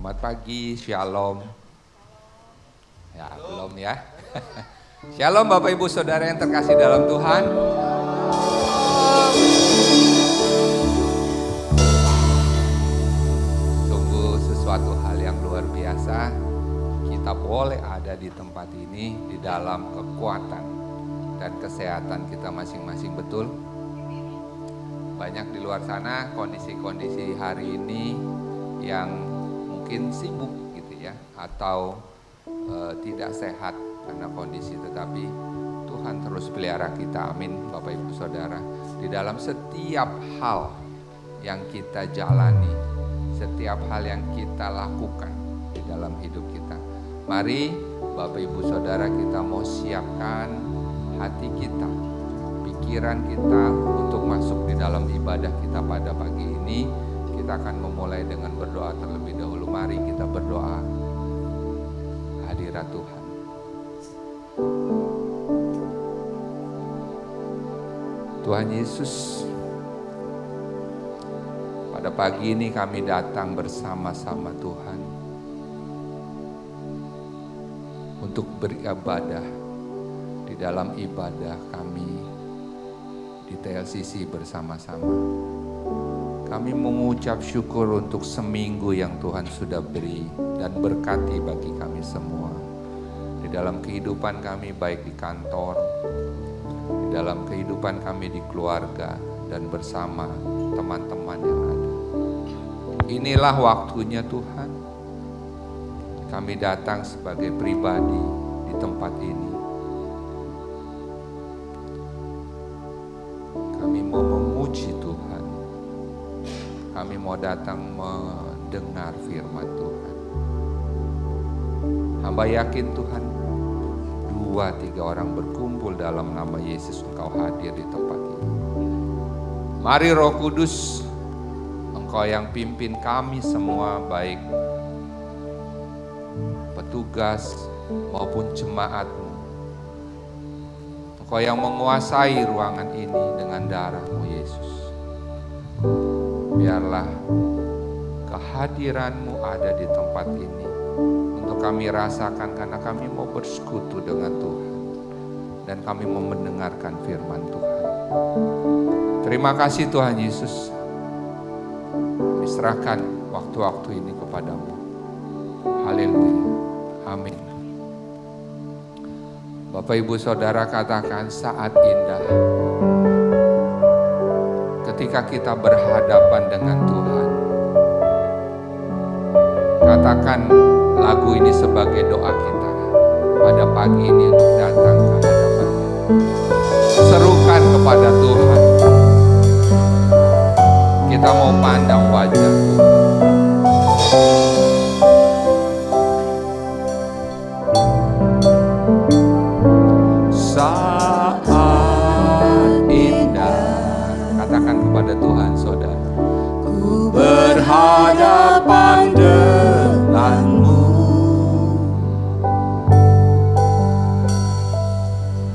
Selamat pagi, shalom. Ya, belum ya. Shalom Bapak Ibu Saudara yang terkasih dalam Tuhan. Sungguh sesuatu hal yang luar biasa. Kita boleh ada di tempat ini di dalam kekuatan dan kesehatan kita masing-masing, betul? Banyak di luar sana kondisi-kondisi hari ini yang mungkin sibuk gitu ya, atau tidak sehat karena kondisi, tetapi Tuhan terus pelihara kita, amin Bapak Ibu Saudara. Di dalam setiap hal yang kita jalani, setiap hal yang kita lakukan di dalam hidup kita, mari Bapak Ibu Saudara, kita mau siapkan hati kita, pikiran kita untuk masuk di dalam ibadah kita pada pagi ini. Kita akan memulai dengan berdoa terlebih dahulu. Mari kita berdoa. Hadirat Tuhan, Tuhan Yesus, pada pagi ini kami datang bersama-sama Tuhan untuk beribadah. Di dalam ibadah kami di TLCC bersama-sama, kami mengucap syukur untuk seminggu yang Tuhan sudah beri dan berkati bagi kami semua. Di dalam kehidupan kami, baik di kantor, di dalam kehidupan kami di keluarga, dan bersama teman-teman yang ada. Inilah waktunya Tuhan. Kami datang sebagai pribadi di tempat ini. Kami mau memuji Tuhan. Kami mau datang mendengar firman Tuhan. Hamba yakin Tuhan, 2-3 orang berkumpul dalam nama Yesus, Engkau hadir di tempat ini. Mari Roh Kudus, Engkau yang pimpin kami semua, baik petugas maupun jemaat-Mu. Engkau yang menguasai ruangan ini dengan darah-Mu Yesus. Biarlah kehadiran-Mu ada di tempat ini untuk kami rasakan, karena kami mau bersekutu dengan Tuhan dan kami mau mendengarkan firman Tuhan. Terima kasih Tuhan Yesus. Kami serahkan waktu-waktu ini kepadamu. Haleluya. Amin. Bapak Ibu Saudara, katakan saat indah ketika kita berhadapan dengan Tuhan. Katakan lagu ini sebagai doa kita pada pagi ini untuk datang ke hadapan-Nya. Serukan kepada Tuhan. Kita mau pandang wajah Tuhan. Saat indah, katakan kepada Tuhan saudara. Ku berhadapan denganmu,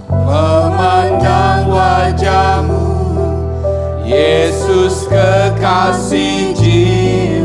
memandang wajahmu, Yesus kekasih jiwa.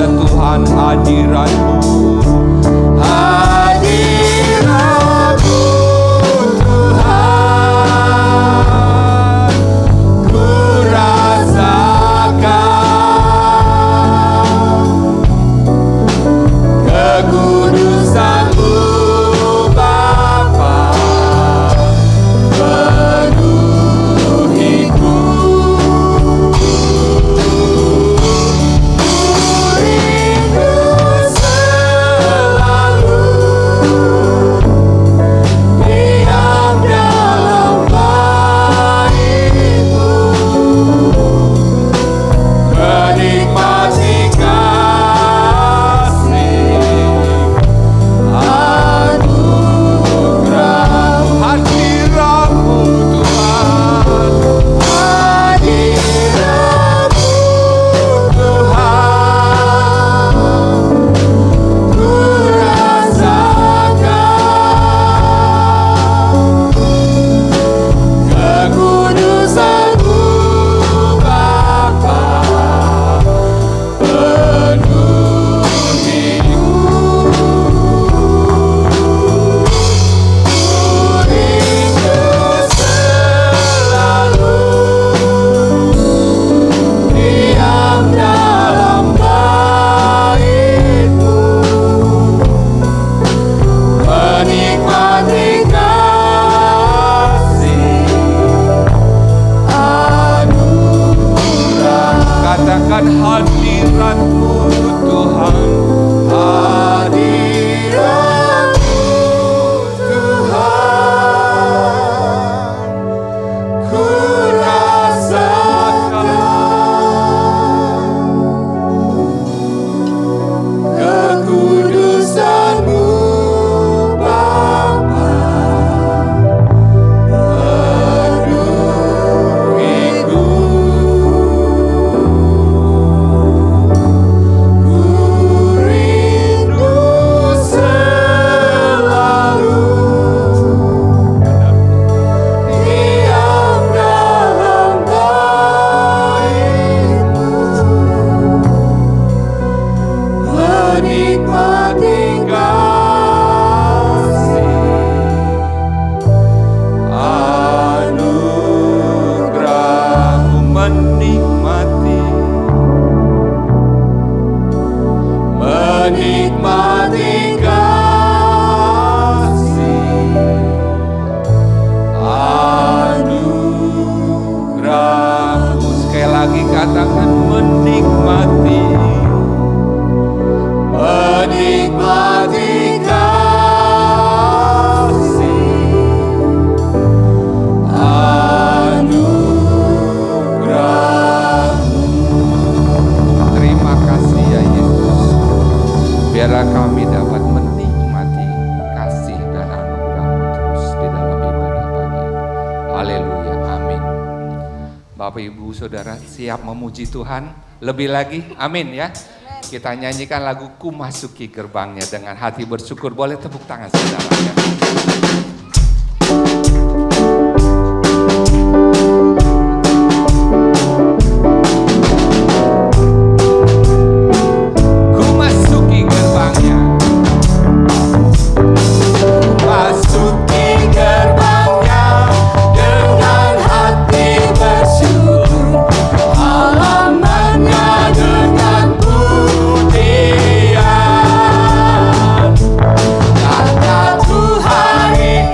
ya Tuhan hadirat-Mu. Hadirat-Mu Tuhan, ku rasakan kekudusan-Mu Bapa penuhiku. Katakan hadirat-Mu Tuhan, hadirat-Mu Tuhan, ku rasakan kekudusan-Mu Bapa penuhiku. Menikmati kasih anugerah-Mu. Sekali lagi katakan menikmati kasih anugerah-Mu. Terima kasih ya Yesus. Biarlah kami dapat menikmati kasih dan anugerah-Mu terus di dalam ibadah pagi ini. Haleluya, amin. Bapak Ibu Saudara siap memuji Tuhan lebih lagi, amin ya. Kita nyanyikan lagu Ku Masuki Gerbangnya dengan hati bersyukur. Boleh tepuk tangan saudara ya. Kataku hari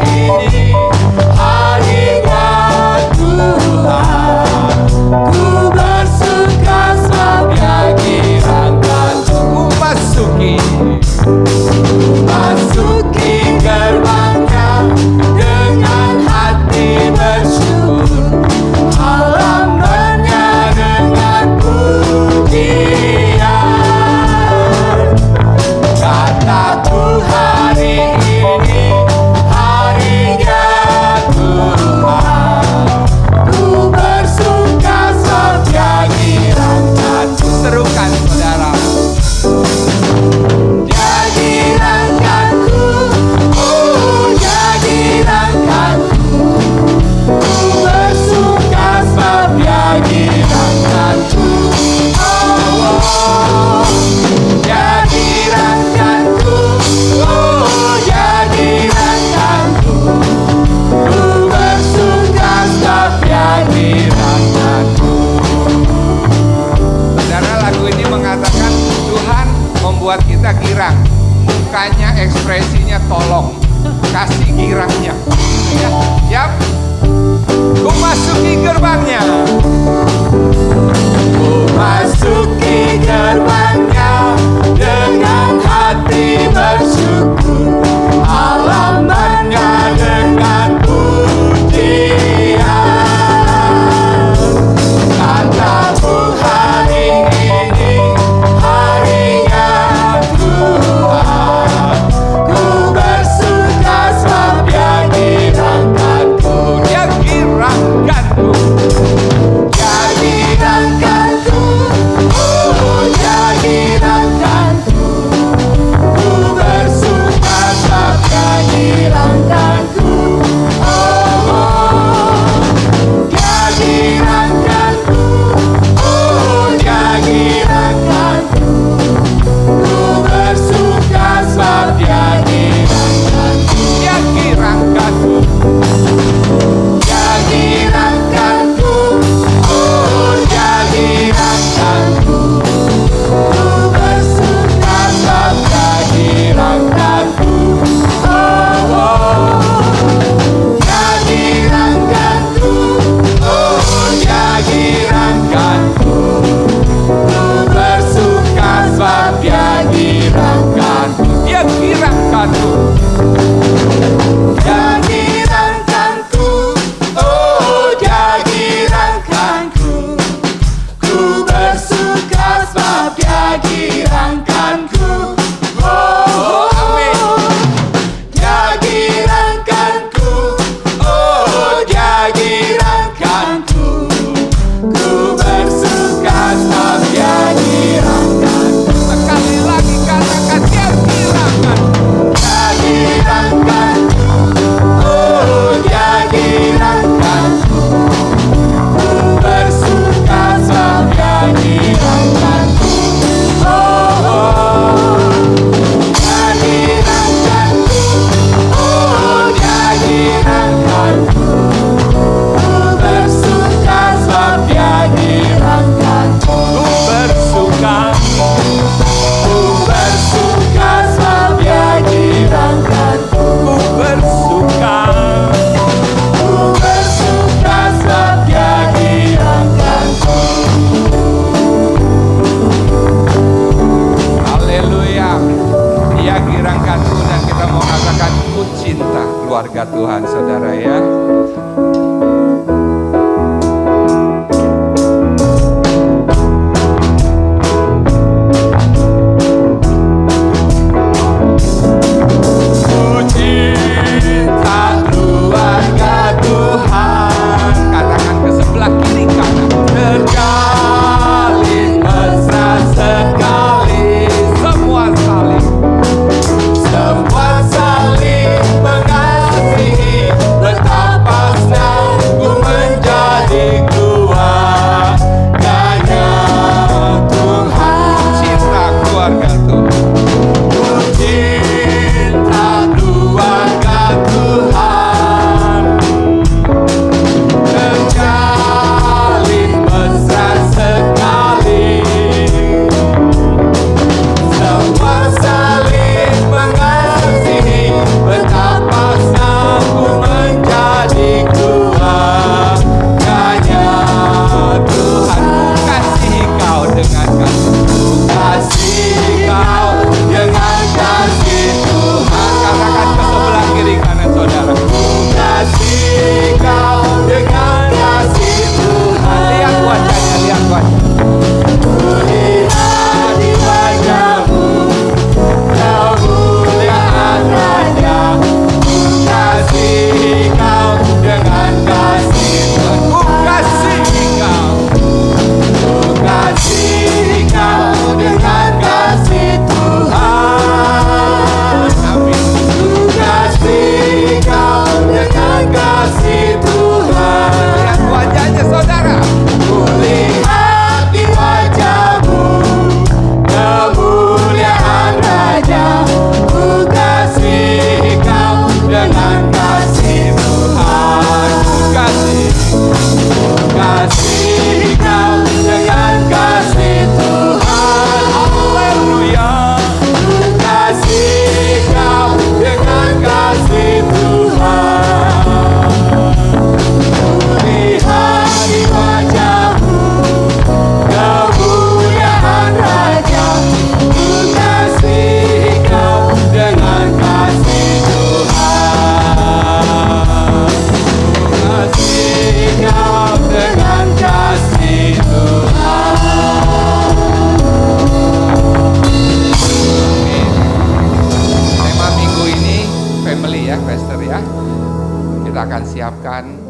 mendengarkan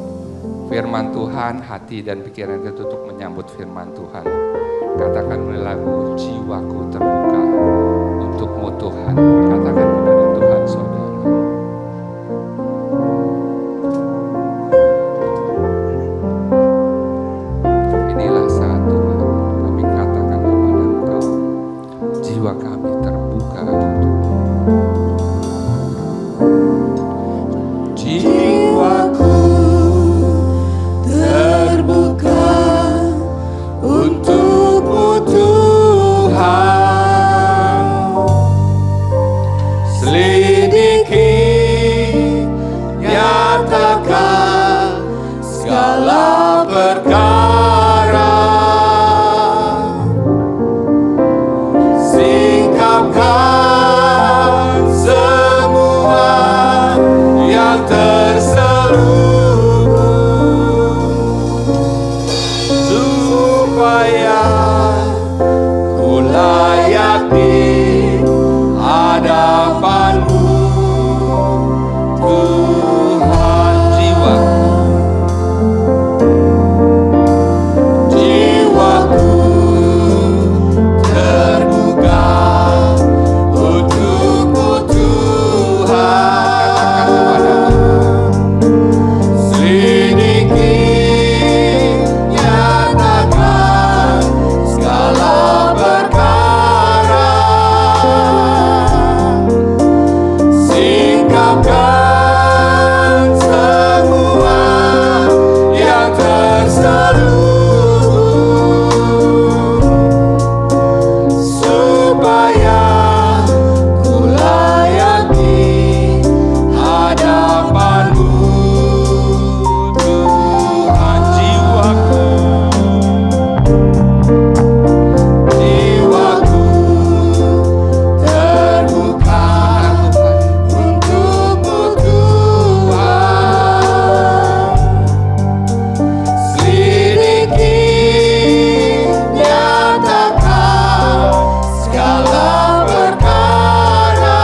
firman Tuhan, hati dan pikiran kita untuk menyambut firman Tuhan. Katakan melalui lagu, jiwaku terbuka untukmu Tuhan. Katakan kepada Tuhan saudara. Inilah saat Tuhan, kami katakan kepada Engkau, jiwa kami terbuka untukmu. Jiwaku terbuka untukmu Tuhan. Selidiki, nyatakan segala perkara. Singkapkan semua yang terselubung, supaya ku layak di hadapanmu Tuhan. Jiwaku terbuka untukmu Tuhan. Selidiki, nyatakan segala perkara. Singkapkan semua yang terselubung, supaya ku layak di hadapanmu Tuhan. Jiwaku terbuka untukmu Tuhan. Selidiki, nyatakan segala perkara.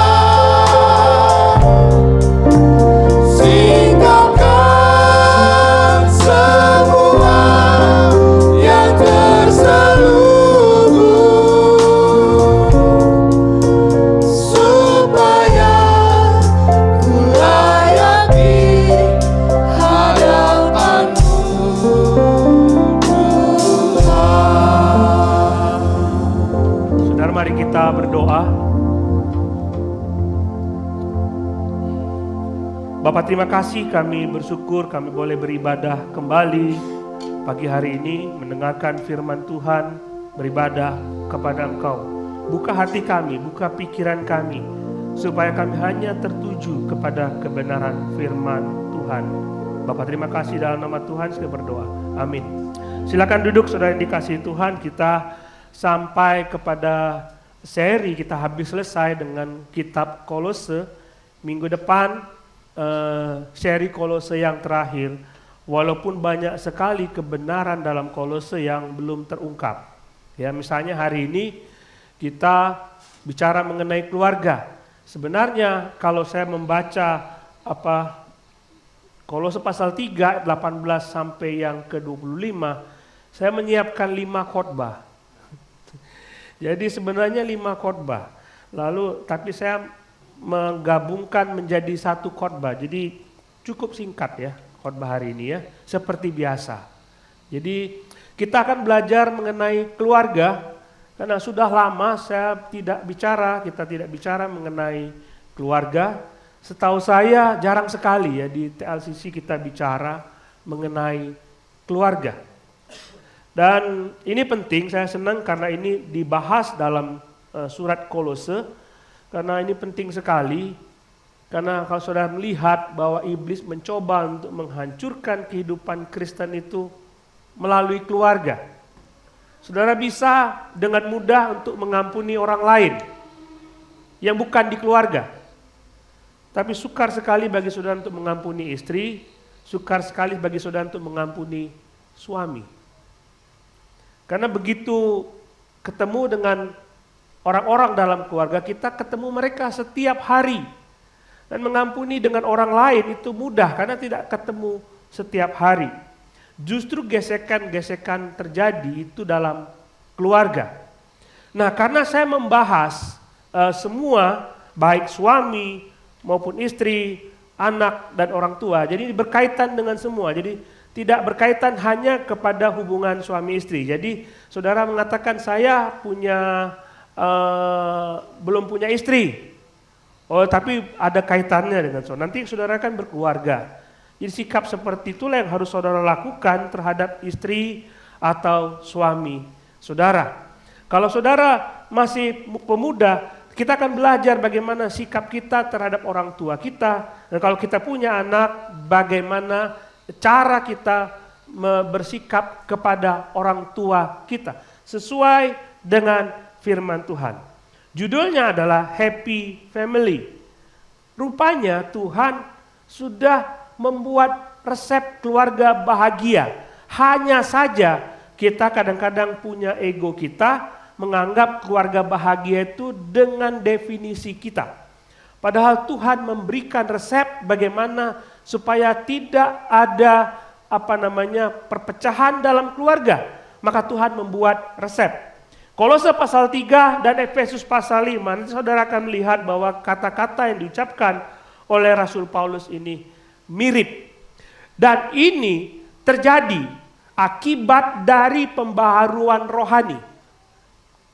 Singkapkan semua yang terselubung, supaya ku layak di hadapanmu Tuhan. Saudara, mari kita berdoa. Bapak, terima kasih, kami bersyukur kami boleh beribadah kembali pagi hari ini, mendengarkan firman Tuhan, beribadah kepada Engkau. Buka hati kami, buka pikiran kami, supaya kami hanya tertuju kepada kebenaran firman Tuhan. Bapak, terima kasih, dalam nama Tuhan saya berdoa. Amin. Silakan duduk, saudara yang dikasihi Tuhan. Kita sampai kepada seri, kita habis selesai dengan kitab Kolose. Minggu depan seri Kolose yang terakhir, walaupun banyak sekali kebenaran dalam Kolose yang belum terungkap. Ya, misalnya hari ini kita bicara mengenai keluarga. Sebenarnya kalau saya membaca Kolose pasal 3 ayat 18 sampai yang ke-25, saya menyiapkan 5 khotbah. Jadi sebenarnya 5 khotbah. Lalu tapi saya menggabungkan menjadi 1 khotbah. Jadi cukup singkat ya khotbah hari ini ya, seperti biasa. Jadi kita akan belajar mengenai keluarga, karena sudah lama kita tidak bicara mengenai keluarga. Setahu saya jarang sekali ya di TLCC kita bicara mengenai keluarga. Dan ini penting, saya senang karena ini dibahas dalam surat Kolose. Karena ini penting sekali, karena kalau saudara melihat bahwa iblis mencoba untuk menghancurkan kehidupan Kristen itu melalui keluarga. Saudara bisa dengan mudah untuk mengampuni orang lain yang bukan di keluarga. Tapi sukar sekali bagi saudara untuk mengampuni istri, sukar sekali bagi saudara untuk mengampuni suami. Karena begitu ketemu dengan orang-orang dalam keluarga kita, ketemu mereka setiap hari. Dan mengampuni dengan orang lain itu mudah karena tidak ketemu setiap hari. Justru gesekan-gesekan terjadi itu dalam keluarga. Nah, karena saya membahas semua, baik suami maupun istri, anak dan orang tua, jadi berkaitan dengan semua. Jadi tidak berkaitan hanya kepada hubungan suami istri. Jadi saudara mengatakan saya belum punya istri. Oh, tapi ada kaitannya dengan saudara. Nanti saudara kan berkeluarga. Jadi sikap seperti itulah yang harus saudara lakukan terhadap istri atau suami saudara. Kalau saudara masih pemuda, kita akan belajar bagaimana sikap kita terhadap orang tua kita. Dan kalau kita punya anak, bagaimana cara kita bersikap kepada orang tua kita sesuai dengan firman Tuhan. Judulnya adalah Happy Family. Rupanya Tuhan sudah membuat resep keluarga bahagia. Hanya saja kita kadang-kadang punya ego kita, menganggap keluarga bahagia itu dengan definisi kita. Padahal Tuhan memberikan resep bagaimana supaya tidak ada perpecahan dalam keluarga. Maka Tuhan membuat resep. Kolose pasal 3 dan Efesus pasal 5, nanti saudara akan melihat bahwa kata-kata yang diucapkan oleh Rasul Paulus ini mirip. Dan ini terjadi akibat dari pembaharuan rohani.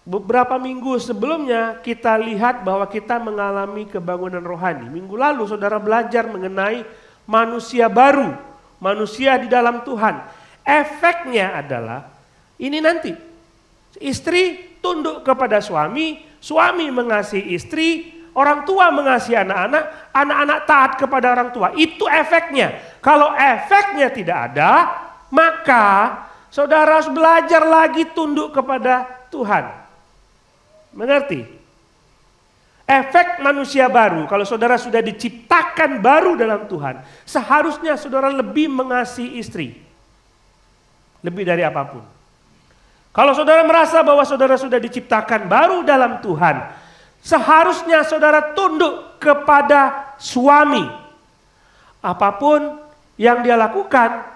Beberapa minggu sebelumnya kita lihat bahwa kita mengalami kebangunan rohani. Minggu lalu saudara belajar mengenai manusia baru, manusia di dalam Tuhan. Efeknya adalah ini nanti. Istri tunduk kepada suami, suami mengasihi istri, orang tua mengasihi anak-anak, anak-anak taat kepada orang tua. Itu efeknya. Kalau efeknya tidak ada, maka saudara harus belajar lagi tunduk kepada Tuhan. Mengerti? Efek manusia baru, kalau saudara sudah diciptakan baru dalam Tuhan, seharusnya saudara lebih mengasihi istri. Lebih dari apapun. Kalau saudara merasa bahwa saudara sudah diciptakan baru dalam Tuhan, seharusnya saudara tunduk kepada suami. Apapun yang dia lakukan,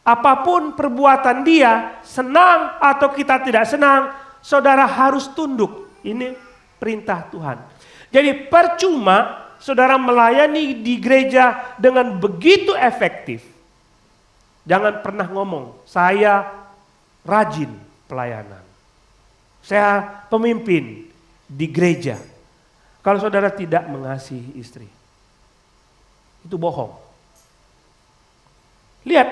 apapun perbuatan dia, senang atau kita tidak senang, saudara harus tunduk. Ini perintah Tuhan. Jadi percuma saudara melayani di gereja dengan begitu efektif. Jangan pernah ngomong, saya rajin pelayanan. Saya pemimpin di gereja. Kalau saudara tidak mengasihi istri. Itu bohong. Lihat,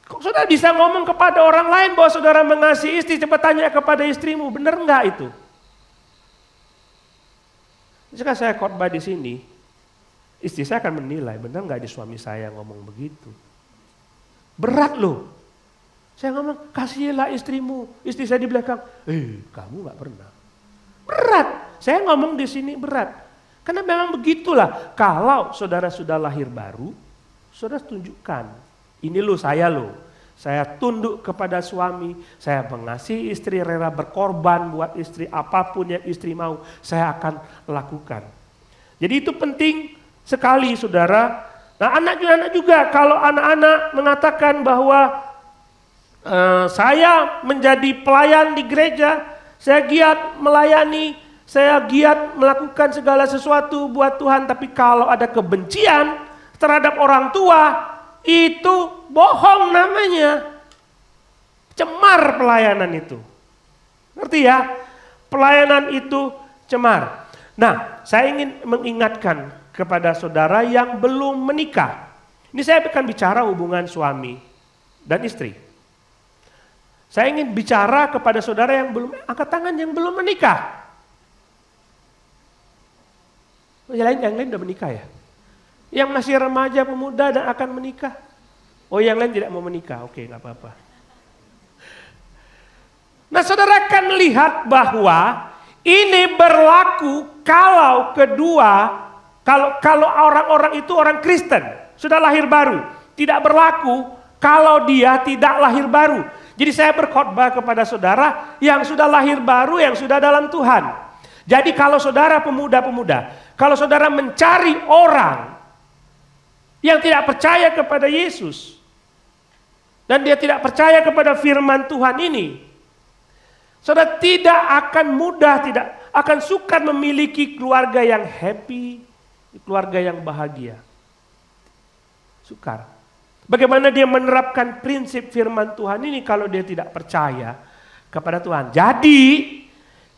kok saudara bisa ngomong kepada orang lain bahwa saudara mengasihi istri, coba tanya kepada istrimu, benar enggak itu? Jika saya khotbah di sini, istri saya akan menilai, benar enggak di suami saya ngomong begitu. Berat loh. Saya ngomong, kasihilah istrimu. Istri saya di belakang, kamu enggak pernah. Berat. Saya ngomong di sini berat. Karena memang begitulah. Kalau saudara sudah lahir baru, saudara tunjukkan, ini loh saya loh. Saya tunduk kepada suami, saya mengasihi istri, rela berkorban buat istri, apapun yang istri mau, saya akan lakukan. Jadi itu penting sekali saudara. Nah anak-anak juga, kalau anak-anak mengatakan bahwa saya menjadi pelayan di gereja, saya giat melayani, saya giat melakukan segala sesuatu buat Tuhan, tapi kalau ada kebencian terhadap orang tua, itu bohong namanya. Cemar pelayanan itu. Ngerti ya? Pelayanan itu cemar. Nah, saya ingin mengingatkan kepada saudara yang belum menikah. Ini saya akan bicara hubungan suami dan istri. Saya ingin bicara kepada saudara yang belum angkat tangan, yang belum menikah. Yang lain udah menikah ya? Yang masih remaja, pemuda dan akan menikah. Oh yang lain tidak mau menikah, oke gak apa-apa. Nah saudara akan melihat bahwa ini berlaku kalau orang-orang itu orang Kristen, sudah lahir baru. Tidak berlaku kalau dia tidak lahir baru. Jadi saya berkhotbah kepada saudara yang sudah lahir baru, yang sudah dalam Tuhan. Jadi kalau saudara pemuda-pemuda, kalau saudara mencari orang yang tidak percaya kepada Yesus, dan dia tidak percaya kepada firman Tuhan ini, saudara tidak akan mudah, tidak akan sukar memiliki keluarga yang happy, keluarga yang bahagia. Sukar. Bagaimana dia menerapkan prinsip firman Tuhan ini kalau dia tidak percaya kepada Tuhan? Jadi,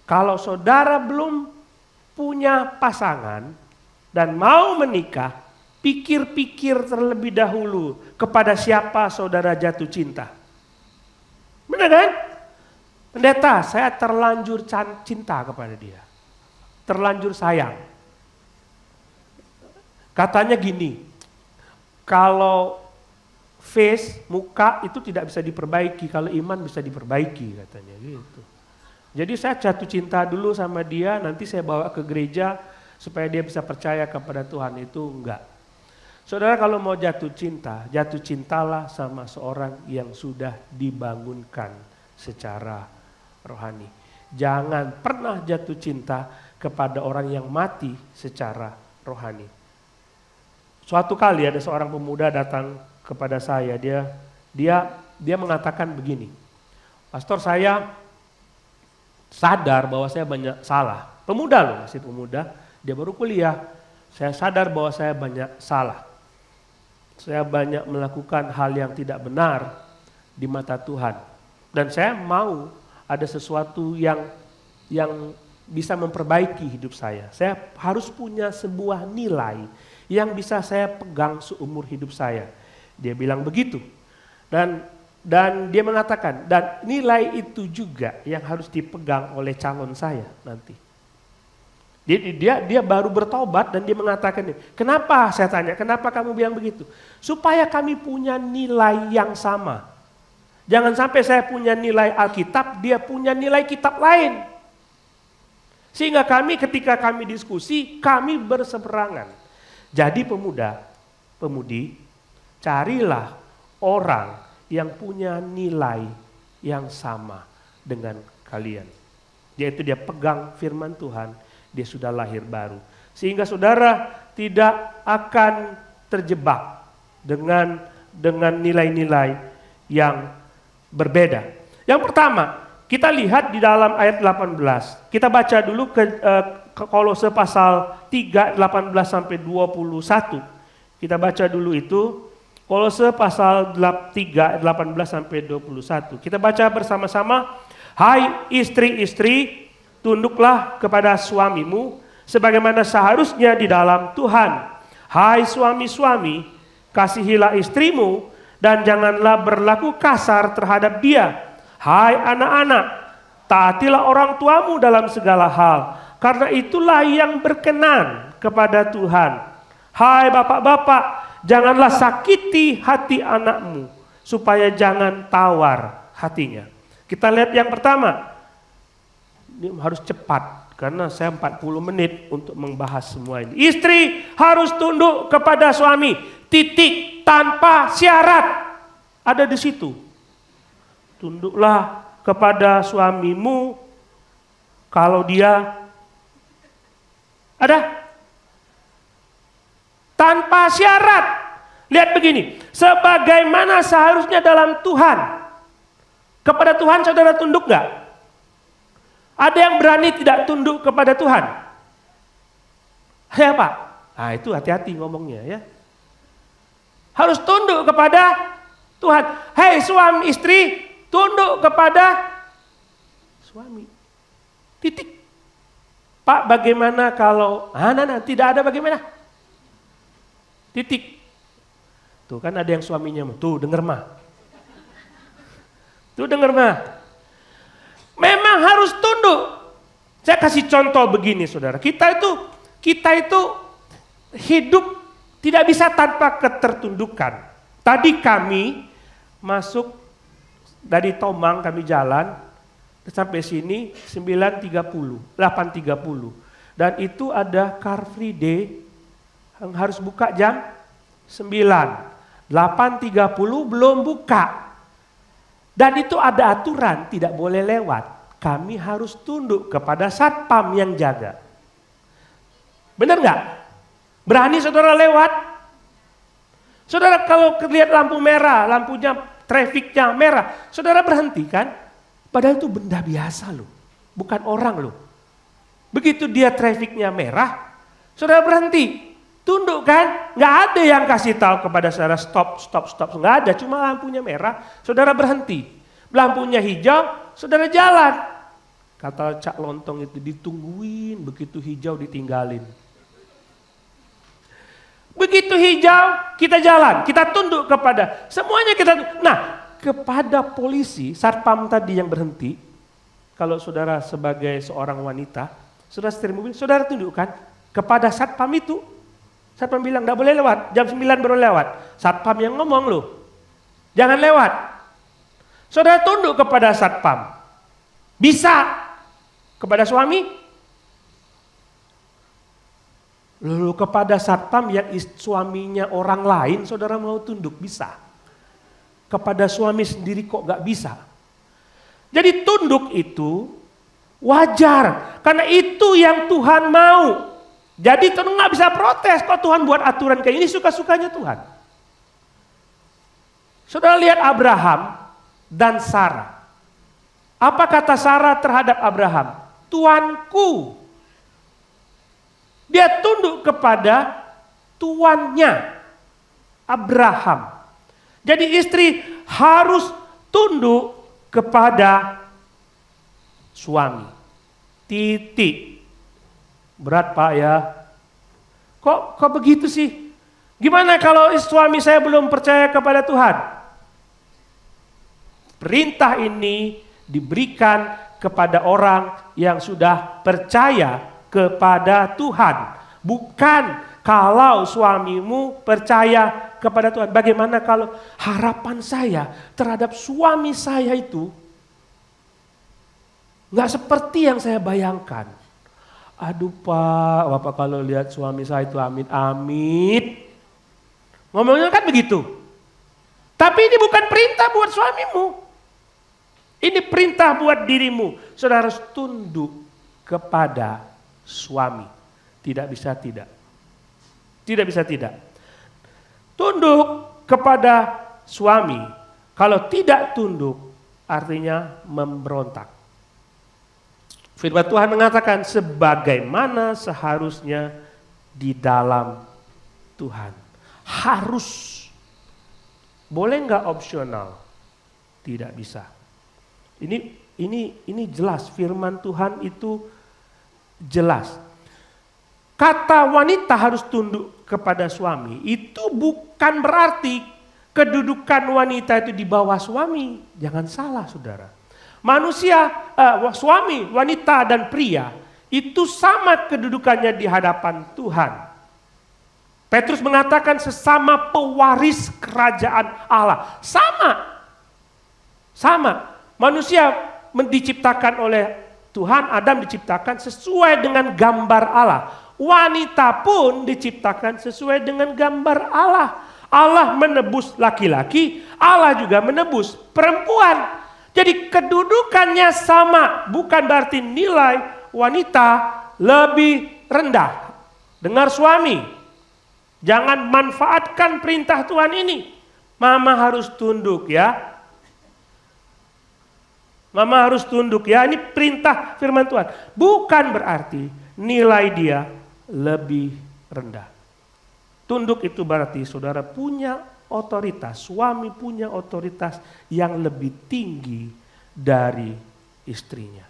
kalau saudara belum punya pasangan dan mau menikah, pikir-pikir terlebih dahulu kepada siapa saudara jatuh cinta. Benar kan? Pendeta, saya terlanjur cinta kepada dia. Terlanjur sayang. Katanya gini, kalau face, muka itu tidak bisa diperbaiki, kalau iman bisa diperbaiki katanya gitu. Jadi saya jatuh cinta dulu sama dia, nanti saya bawa ke gereja supaya dia bisa percaya kepada Tuhan, itu enggak. Saudara kalau mau jatuh cinta, jatuh cintalah sama seorang yang sudah dibangunkan secara rohani. Jangan pernah jatuh cinta kepada orang yang mati secara rohani. Suatu kali ada seorang pemuda datang kepada saya, dia mengatakan begini, pastor saya sadar bahwa saya banyak salah. Pemuda loh, masih pemuda, dia baru kuliah. Saya sadar bahwa saya banyak salah. Saya banyak melakukan hal yang tidak benar di mata Tuhan. Dan saya mau ada sesuatu yang bisa memperbaiki hidup saya. Saya harus punya sebuah nilai yang bisa saya pegang seumur hidup saya. Dia bilang begitu. Dan dia mengatakan, dan nilai itu juga yang harus dipegang oleh calon saya nanti. Dia baru bertobat dan dia mengatakan, kenapa saya tanya, kenapa kamu bilang begitu? Supaya kami punya nilai yang sama. Jangan sampai saya punya nilai Alkitab, dia punya nilai kitab lain. Sehingga ketika kami diskusi, kami berseberangan. Jadi pemudi, carilah orang yang punya nilai yang sama dengan kalian. Yaitu dia pegang firman Tuhan, dia sudah lahir baru. Sehingga saudara tidak akan terjebak dengan nilai-nilai yang berbeda. Yang pertama, kita lihat di dalam ayat 18. Kita baca dulu ke Kolose pasal 3, 18 sampai 21. Kita baca dulu itu. Kolose pasal 3, 18 sampai 21. Kita baca bersama-sama. Hai istri-istri, tunduklah kepada suamimu sebagaimana seharusnya di dalam Tuhan. Hai suami-suami, kasihilah istrimu dan janganlah berlaku kasar terhadap dia. Hai anak-anak, taatilah orang tuamu dalam segala hal, karena itulah yang berkenan kepada Tuhan. Hai bapak-bapak, janganlah sakiti hati anakmu, supaya jangan tawar hatinya. Kita lihat yang pertama, ini harus cepat, karena saya 40 menit untuk membahas semua ini. Istri harus tunduk kepada suami, titik, tanpa syarat. Ada di situ. Tunduklah kepada suamimu kalau dia ada tanpa syarat. Lihat begini, sebagaimana seharusnya dalam Tuhan. Kepada Tuhan saudara tunduk gak? Ada yang berani tidak tunduk kepada Tuhan? Ya Pak? Nah itu hati-hati ngomongnya ya. Harus tunduk kepada Tuhan. Hei suami istri, tunduk kepada suami. Titik. Pak bagaimana kalau, tidak ada bagaimana? Titik. Tuh kan ada yang suaminya, tuh denger mah. Tuh denger mah. Memang harus tunduk. Saya kasih contoh begini saudara. Kita itu hidup tidak bisa tanpa ketertundukan. Tadi kami masuk dari Tomang, kami jalan sampai sini 9.30, 8.30. Dan itu ada Car Free Day yang harus buka jam 9. 8.30 belum buka. Dan itu ada aturan, tidak boleh lewat. Kami harus tunduk kepada satpam yang jaga. Benar nggak? Berani saudara lewat? Saudara kalau lihat lampu merah, lampunya trafiknya merah, saudara berhenti kan? Padahal itu benda biasa loh, bukan orang loh. Begitu dia trafiknya merah, saudara berhenti, tunduk kan? Nggak ada yang kasih tahu kepada saudara stop, nggak ada, cuma lampunya merah, saudara berhenti. Lampunya hijau, saudara jalan. Kata Cak Lontong itu ditungguin, begitu hijau ditinggalin. Begitu hijau kita jalan, kita tunduk kepada semuanya kita. Nah, kepada polisi, satpam tadi yang berhenti, kalau saudara sebagai seorang wanita, saudara setir mobil, saudara tundukkan kepada satpam itu. Satpam bilang enggak boleh lewat, jam 9 baru lewat. Satpam yang ngomong loh, jangan lewat. Saudara tunduk kepada satpam. Bisa kepada suami? Lalu kepada satpam yang suaminya orang lain, saudara mau tunduk? Bisa. Kepada suami sendiri kok gak bisa? Jadi tunduk itu wajar, karena itu yang Tuhan mau. Jadi Tuhan gak bisa protes, kok Tuhan buat aturan kayak ini, suka-sukanya Tuhan. Saudara lihat Abraham dan Sarah. Apa kata Sarah terhadap Abraham? Tuanku. Dia tunduk kepada tuannya, Abraham. Jadi istri harus tunduk kepada suami. Titik. Berat Pak ya. Kok begitu sih? Gimana kalau suami saya belum percaya kepada Tuhan? Perintah ini diberikan kepada orang yang sudah percaya kepada Tuhan. Bukan kalau suamimu percaya kepada Tuhan. Bagaimana kalau harapan saya terhadap suami saya itu gak seperti yang saya bayangkan. Aduh Pak, Bapak kalau lihat suami saya itu amit-amit. Ngomongnya kan begitu. Tapi ini bukan perintah buat suamimu. Ini perintah buat dirimu. Saudara harus tunduk kepada suami. Tidak bisa tidak. Tidak bisa tidak. Tunduk kepada suami. Kalau tidak tunduk artinya memberontak. Firman Tuhan mengatakan sebagaimana seharusnya di dalam Tuhan. Harus. Boleh nggak opsional? Tidak bisa. Ini jelas, firman Tuhan itu jelas. Kata wanita harus tunduk kepada suami, itu bukan berarti kedudukan wanita itu di bawah suami. Jangan salah saudara. Manusia, suami, wanita dan pria itu sama kedudukannya di hadapan Tuhan. Petrus mengatakan sesama pewaris kerajaan Allah. Sama. Manusia diciptakan oleh Tuhan, Adam diciptakan sesuai dengan gambar Allah. Wanita pun diciptakan sesuai dengan gambar Allah. Allah menebus laki-laki, Allah juga menebus perempuan. Jadi kedudukannya sama, bukan berarti nilai wanita lebih rendah. Dengar suami, jangan manfaatkan perintah Tuhan ini. Mama harus tunduk ya. Mama harus tunduk ya, ini perintah firman Tuhan. Bukan berarti nilai dia lebih rendah. Tunduk itu berarti saudara punya otoritas, suami punya otoritas yang lebih tinggi dari istrinya.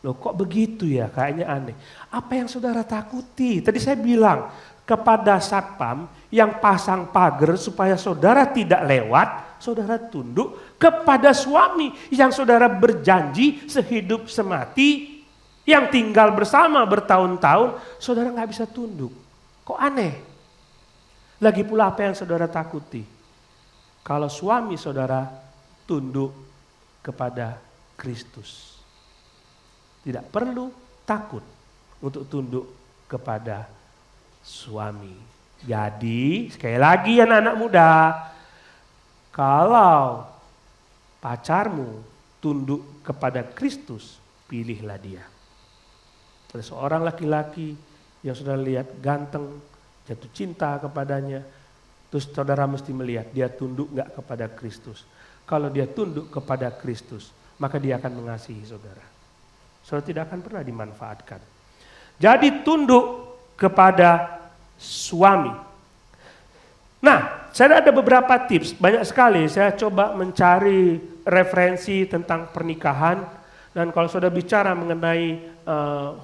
Loh kok begitu ya, kayaknya aneh. Apa yang saudara takuti? Tadi saya bilang kepada satpam yang pasang pagar supaya saudara tidak lewat, saudara tunduk. Kepada suami yang saudara berjanji sehidup semati, yang tinggal bersama bertahun-tahun, saudara gak bisa tunduk. Kok aneh? Lagi pula apa yang saudara takuti? Kalau suami saudara tunduk kepada Kristus. Tidak perlu takut untuk tunduk kepada suami. Jadi sekali lagi anak-anak muda, kalau pacarmu tunduk kepada Kristus, pilihlah dia. Ada seorang laki-laki yang sudah lihat ganteng, jatuh cinta kepadanya, Terus saudara mesti melihat dia tunduk nggak kepada Kristus. Kalau dia tunduk kepada Kristus, maka dia akan mengasihi saudara. Saudara tidak akan pernah dimanfaatkan. Jadi tunduk kepada suami. Nah, saya ada beberapa tips, banyak sekali saya coba mencari referensi tentang pernikahan. Dan kalau saudara bicara mengenai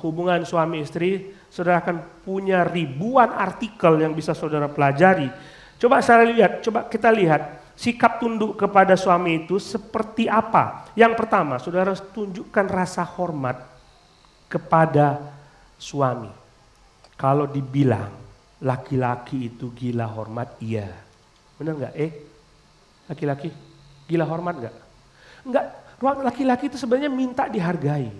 hubungan suami istri, saudara akan punya ribuan artikel yang bisa saudara pelajari. Coba kita lihat sikap tunduk kepada suami itu seperti apa. Yang pertama, saudara harus tunjukkan rasa hormat kepada suami. Kalau dibilang laki-laki itu gila hormat, iya. Benar nggak? Laki-laki gila hormat nggak? Enggak. Laki-laki itu sebenarnya minta dihargai.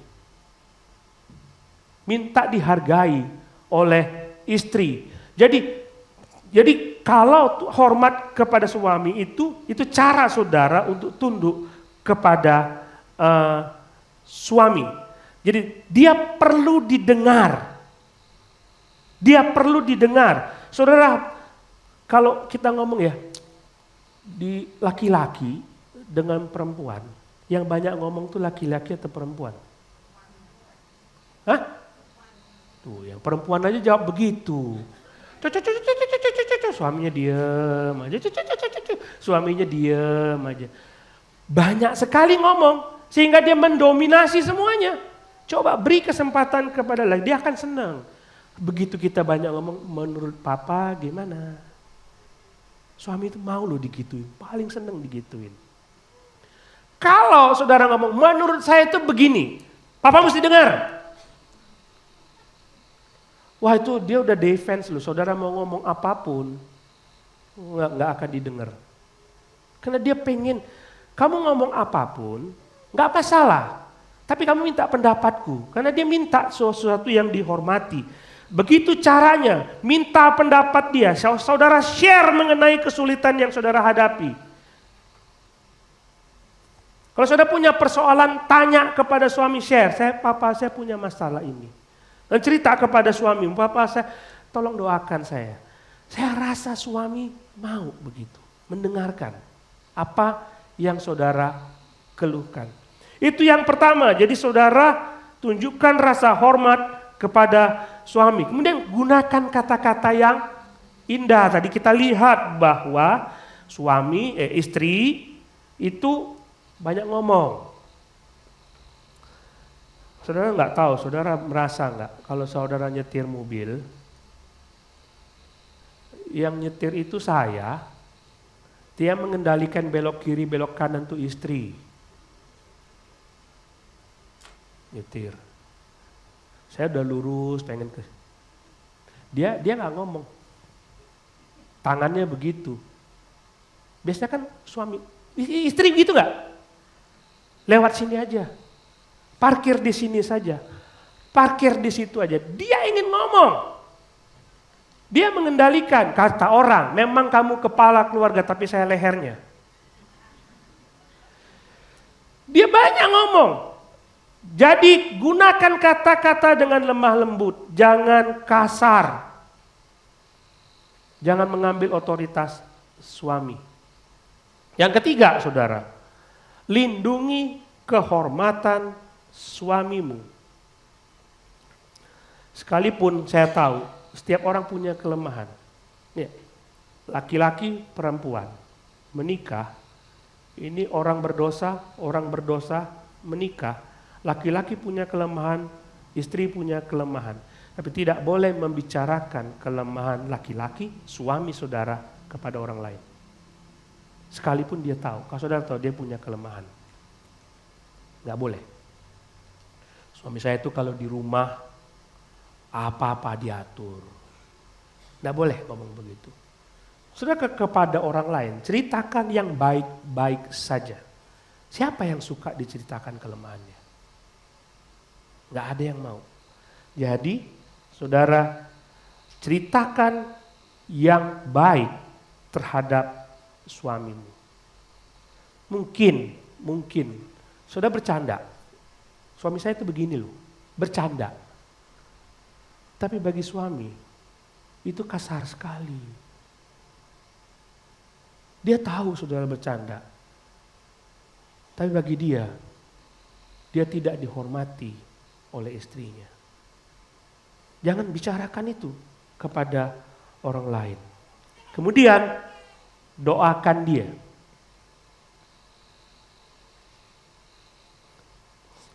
Minta dihargai oleh istri. Jadi kalau hormat kepada suami itu cara saudara untuk tunduk kepada suami. Jadi dia perlu didengar. Dia perlu didengar. Saudara, kalau kita ngomong ya, di laki-laki dengan perempuan, yang banyak ngomong tuh laki-laki atau perempuan? Hah? Tuh, yang perempuan aja jawab begitu. Suaminya diem aja. Suaminya diem aja. Banyak sekali ngomong sehingga dia mendominasi semuanya. Coba beri kesempatan kepada lagi, dia akan senang. Begitu kita banyak ngomong, menurut papa gimana? Suami itu mau loh digituin, paling senang digituin. Kalau saudara ngomong, menurut saya itu begini, papa mesti dengar. Wah itu dia udah defense loh, saudara mau ngomong apapun, nggak akan didengar. Karena dia pengen, kamu ngomong apapun, nggak masalah. Tapi kamu minta pendapatku, karena dia minta sesuatu yang dihormati. Begitu caranya, minta pendapat dia, saudara share mengenai kesulitan yang saudara hadapi. Kalau saudara punya persoalan, tanya kepada suami, share, papa saya punya masalah ini. Dan cerita kepada suami, papa saya tolong doakan saya. Saya rasa suami mau begitu, mendengarkan apa yang saudara keluhkan. Itu yang pertama, jadi saudara tunjukkan rasa hormat kepada suami. Kemudian gunakan kata-kata yang indah. Tadi kita lihat bahwa istri itu banyak ngomong. Saudara nggak tahu, saudara merasa nggak kalau saudara nyetir mobil, yang nyetir itu saya, dia mengendalikan belok kiri, belok kanan tuh istri. Nyetir. Saya udah lurus, pengen ke. Dia nggak ngomong. Tangannya begitu. Biasanya kan suami, istri gitu nggak? Lewat sini aja. Parkir di sini saja. Parkir di situ aja. Dia ingin ngomong. Dia mengendalikan, kata orang, memang kamu kepala keluarga tapi saya lehernya. Dia banyak ngomong. Jadi gunakan kata-kata dengan lemah lembut, jangan kasar. Jangan mengambil otoritas suami. Yang ketiga, saudara, lindungi kehormatan suamimu. Sekalipun saya tahu setiap orang punya kelemahan. Laki-laki, perempuan menikah, ini orang berdosa menikah. Laki-laki punya kelemahan, istri punya kelemahan. Tapi tidak boleh membicarakan kelemahan laki-laki, suami saudara kepada orang lain. Sekalipun dia tahu, kalau saudara tahu dia punya kelemahan. Nggak boleh. Suami saya itu kalau di rumah, apa-apa diatur. Nggak boleh ngomong begitu. Saudara kepada orang lain, ceritakan yang baik-baik saja. Siapa yang suka diceritakan kelemahannya? Nggak ada yang mau. Jadi, saudara ceritakan yang baik terhadap suamimu. Mungkin, saudara bercanda. Suami saya itu begini loh, bercanda. Tapi bagi suami, itu kasar sekali. Dia tahu saudara bercanda. Tapi bagi dia tidak dihormati oleh istrinya. Jangan bicarakan itu kepada orang lain. Kemudian doakan dia.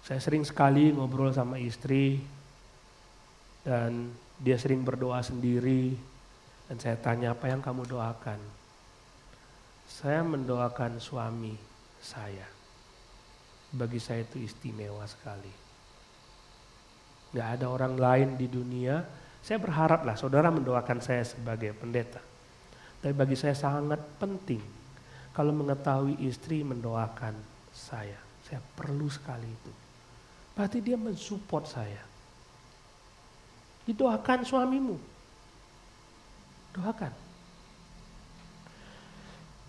Saya sering sekali ngobrol sama istri dan dia sering berdoa sendiri dan saya tanya, apa yang kamu doakan? Saya mendoakan suami saya. Bagi saya itu istimewa sekali. Gak ada orang lain di dunia. Saya berharaplah saudara mendoakan saya sebagai pendeta. Tapi bagi saya sangat penting kalau mengetahui istri mendoakan saya. Saya perlu sekali itu. Berarti dia mensupport saya. Didoakan suamimu. Doakan.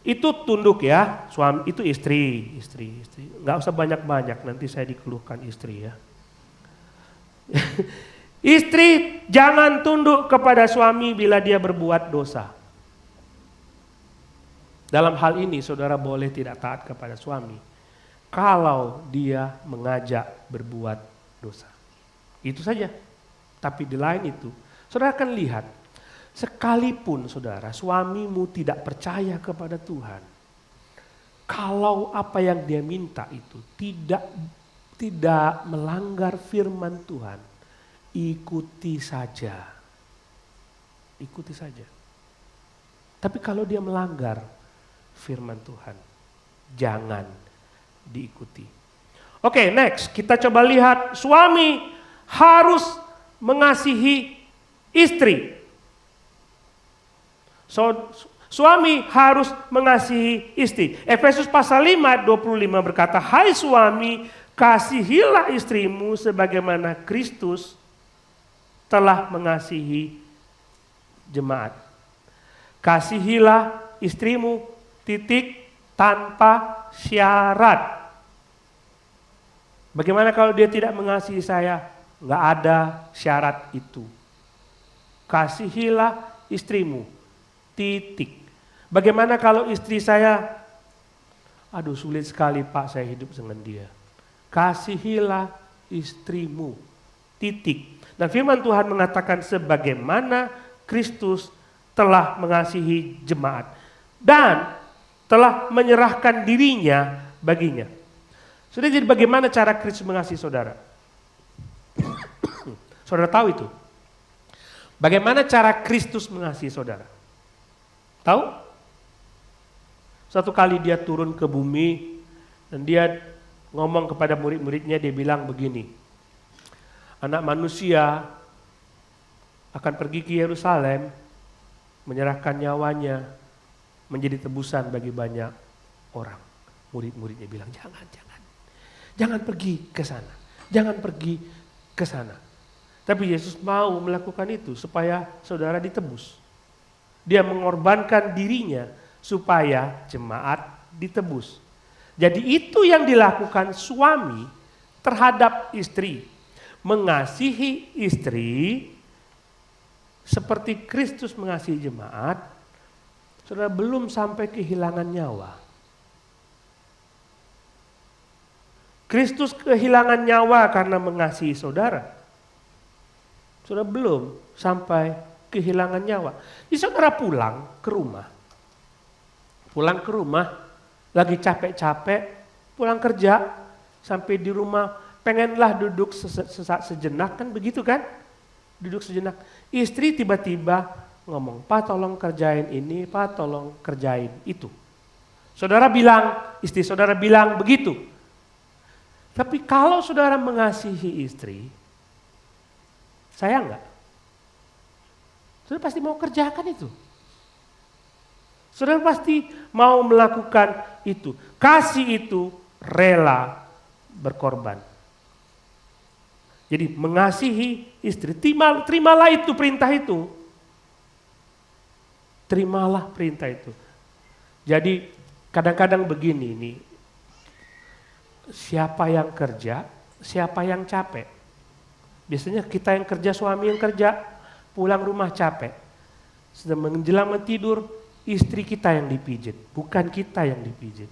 Itu tunduk ya, suami itu istri. Nggak usah banyak-banyak, nanti saya dikeluhkan istri ya. Istri jangan tunduk kepada suami bila dia berbuat dosa. Dalam hal ini saudara boleh tidak taat kepada suami kalau dia mengajak berbuat dosa. Itu saja. Tapi di lain itu, saudara akan lihat, sekalipun saudara suamimu tidak percaya kepada Tuhan, kalau apa yang dia minta itu tidak melanggar firman Tuhan, ikuti saja. Ikuti saja. Tapi kalau dia melanggar firman Tuhan, jangan diikuti. Oke, next kita coba lihat suami harus mengasihi istri. Suami harus mengasihi istri. Efesus pasal 5, 25 berkata, hai suami, kasihilah istrimu sebagaimana Kristus telah mengasihi jemaat. Kasihilah istrimu, tanpa syarat. Bagaimana kalau dia tidak mengasihi saya? Nggak ada syarat itu. Kasihilah istrimu, Bagaimana kalau istri saya, aduh sulit sekali Pak saya hidup dengan dia. Kasihilah istrimu, Dan firman Tuhan mengatakan sebagaimana Kristus telah mengasihi jemaat dan telah menyerahkan dirinya baginya. Sudah, jadi bagaimana cara Kristus mengasihi saudara? Saudara tahu itu? Bagaimana cara Kristus mengasihi saudara? Tahu? Suatu kali dia turun ke bumi dan dia ngomong kepada murid-muridnya, dia bilang begini, anak manusia akan pergi ke Yerusalem, menyerahkan nyawanya menjadi tebusan bagi banyak orang. Murid-muridnya bilang, jangan pergi ke sana, jangan pergi ke sana. Tapi Yesus mau melakukan itu supaya saudara ditebus. Dia mengorbankan dirinya supaya jemaat ditebus. Jadi itu yang dilakukan suami terhadap istri. Mengasihi istri seperti Kristus mengasihi jemaat. Saudara belum sampai kehilangan nyawa. Kristus kehilangan nyawa karena mengasihi saudara. Saudara belum sampai kehilangan nyawa. Jadi saudara pulang ke rumah, lagi capek-capek, pulang kerja, sampai di rumah pengenlah duduk sejenak, kan begitu kan? Duduk sejenak. Istri tiba-tiba ngomong, Pak tolong kerjain ini, Pak tolong kerjain itu. Istri saudara bilang begitu. Tapi kalau saudara mengasihi istri, sayang nggak? Saudara pasti mau kerjakan itu. Saudara pasti mau melakukan itu. Kasih itu rela berkorban. Jadi mengasihi istri, terimalah itu perintah itu. Terimalah perintah itu. Jadi kadang-kadang begini nih, siapa yang kerja, siapa yang capek. Biasanya kita yang kerja, suami yang kerja, pulang rumah capek. Sudah menjelang tidur, istri kita yang dipijit, bukan kita yang dipijit.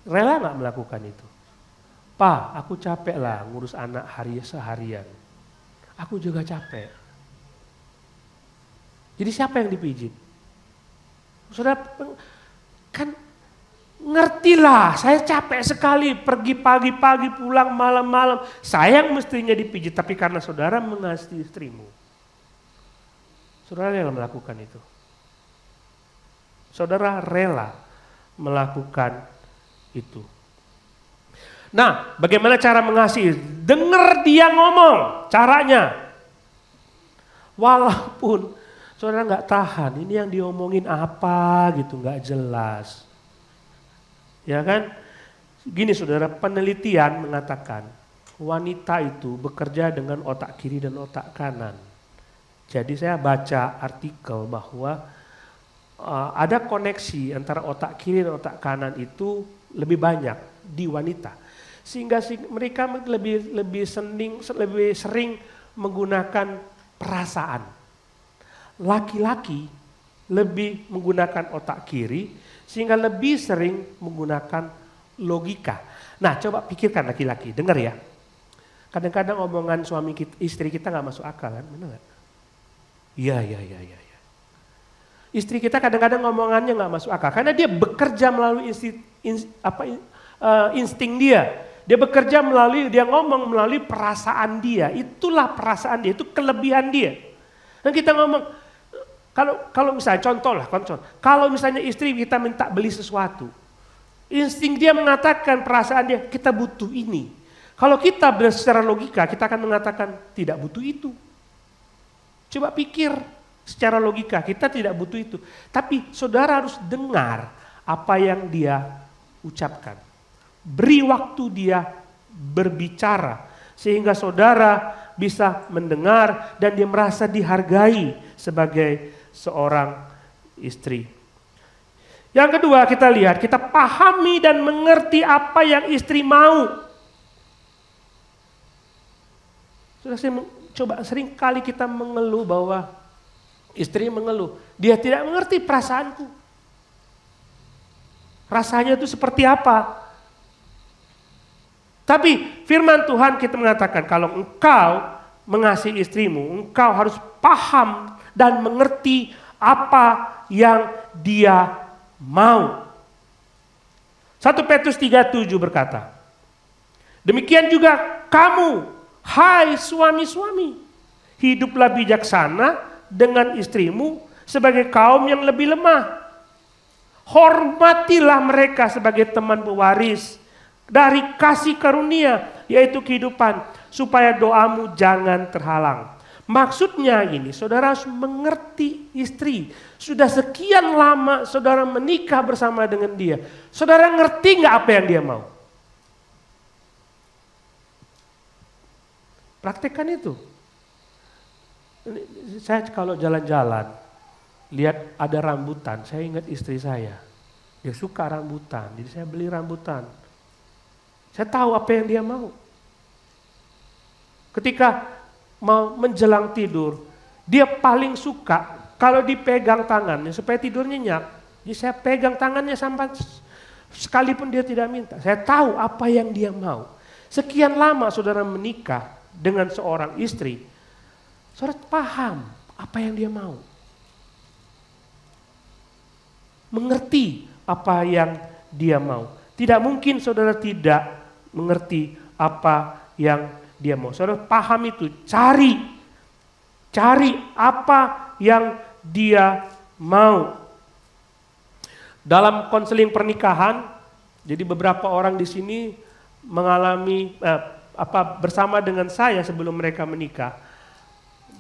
Rela nggak melakukan itu? Pak, aku capek lah ngurus anak seharian. Aku juga capek. Jadi siapa yang dipijit? Saudara kan ngertilah, saya capek sekali pergi pagi-pagi pulang malam-malam. Saya yang mestinya dipijit, tapi karena saudara mengasihi istrimu. Saudara rela melakukan itu. Saudara rela melakukan itu. Nah, bagaimana cara mengasihi? Dengar dia ngomong, caranya. Walaupun saudara nggak tahan, ini yang diomongin apa gitu, nggak jelas. Ya kan? Gini saudara, penelitian mengatakan wanita itu bekerja dengan otak kiri dan otak kanan. Jadi saya baca artikel bahwa ada koneksi antara otak kiri dan otak kanan itu lebih banyak di wanita. Sehingga mereka lebih sering menggunakan perasaan. Laki-laki lebih menggunakan otak kiri sehingga lebih sering menggunakan logika. Nah, coba pikirkan laki-laki, dengar ya. Kadang-kadang omongan suami kita, istri kita nggak masuk akal kan, benar nggak? Iya. Istri kita kadang-kadang ngomongannya nggak masuk akal karena dia bekerja melalui insting dia. Dia bekerja dia ngomong melalui perasaan dia. Itulah perasaan dia, itu kelebihan dia. Dan kita ngomong, kalau misalnya contoh. Kalau misalnya istri kita minta beli sesuatu, insting dia mengatakan, perasaan dia, kita butuh ini. Kalau kita secara logika, kita akan mengatakan tidak butuh itu. Coba pikir secara logika, kita tidak butuh itu. Tapi saudara harus dengar apa yang dia ucapkan. Beri waktu dia berbicara sehingga saudara bisa mendengar dan dia merasa dihargai sebagai seorang istri. Yang kedua kita lihat, kita pahami dan mengerti apa yang istri mau. Sudah saya coba sering kali kita mengeluh bahwa istri mengeluh, dia tidak mengerti perasaanku. Rasanya itu seperti apa? Tapi firman Tuhan kita mengatakan kalau engkau mengasihi istrimu, engkau harus paham dan mengerti apa yang dia mau. 1 Petrus 3:7 berkata, demikian juga kamu, hai suami-suami, hiduplah bijaksana dengan istrimu sebagai kaum yang lebih lemah. Hormatilah mereka sebagai teman pewaris dari kasih karunia, yaitu kehidupan, supaya doamu jangan terhalang. Maksudnya ini, saudara harus mengerti istri. Sudah sekian lama saudara menikah bersama dengan dia. Saudara ngerti nggak apa yang dia mau? Praktekkan itu. Saya kalau jalan-jalan, lihat ada rambutan, saya ingat istri saya. Dia suka rambutan, jadi saya beli rambutan. Saya tahu apa yang dia mau. Ketika mau menjelang tidur, dia paling suka kalau dipegang tangannya supaya tidur nyenyak. Jadi saya pegang tangannya sampai sekalipun dia tidak minta. Saya tahu apa yang dia mau. Sekian lama saudara menikah dengan seorang istri, saudara paham apa yang dia mau. Mengerti apa yang dia mau. Tidak mungkin saudara tidak mengerti apa yang dia mau. Saudara paham itu, cari apa yang dia mau. Dalam konseling pernikahan, jadi beberapa orang di sini mengalami bersama dengan saya sebelum mereka menikah,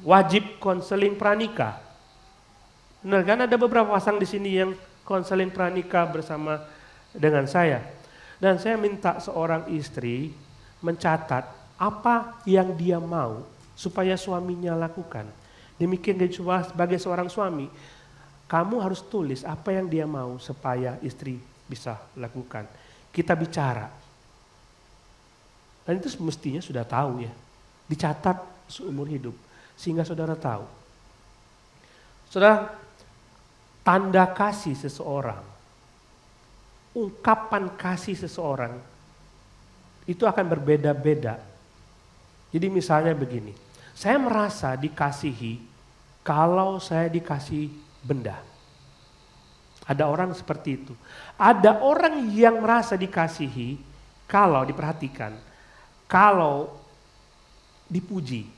wajib konseling pranikah. Benar kan, ada beberapa pasang di sini yang konseling pranikah bersama dengan saya. Dan saya minta seorang istri mencatat apa yang dia mau supaya suaminya lakukan. Demikian juga sebagai seorang suami, kamu harus tulis apa yang dia mau supaya istri bisa lakukan. Kita bicara. Dan itu mestinya sudah tahu ya. Dicatat seumur hidup sehingga saudara tahu. Saudara, tanda kasih seseorang, ungkapan kasih seseorang, itu akan berbeda-beda. Jadi misalnya begini, saya merasa dikasihi kalau saya dikasih benda. Ada orang seperti itu. Ada orang yang merasa dikasihi kalau diperhatikan, kalau dipuji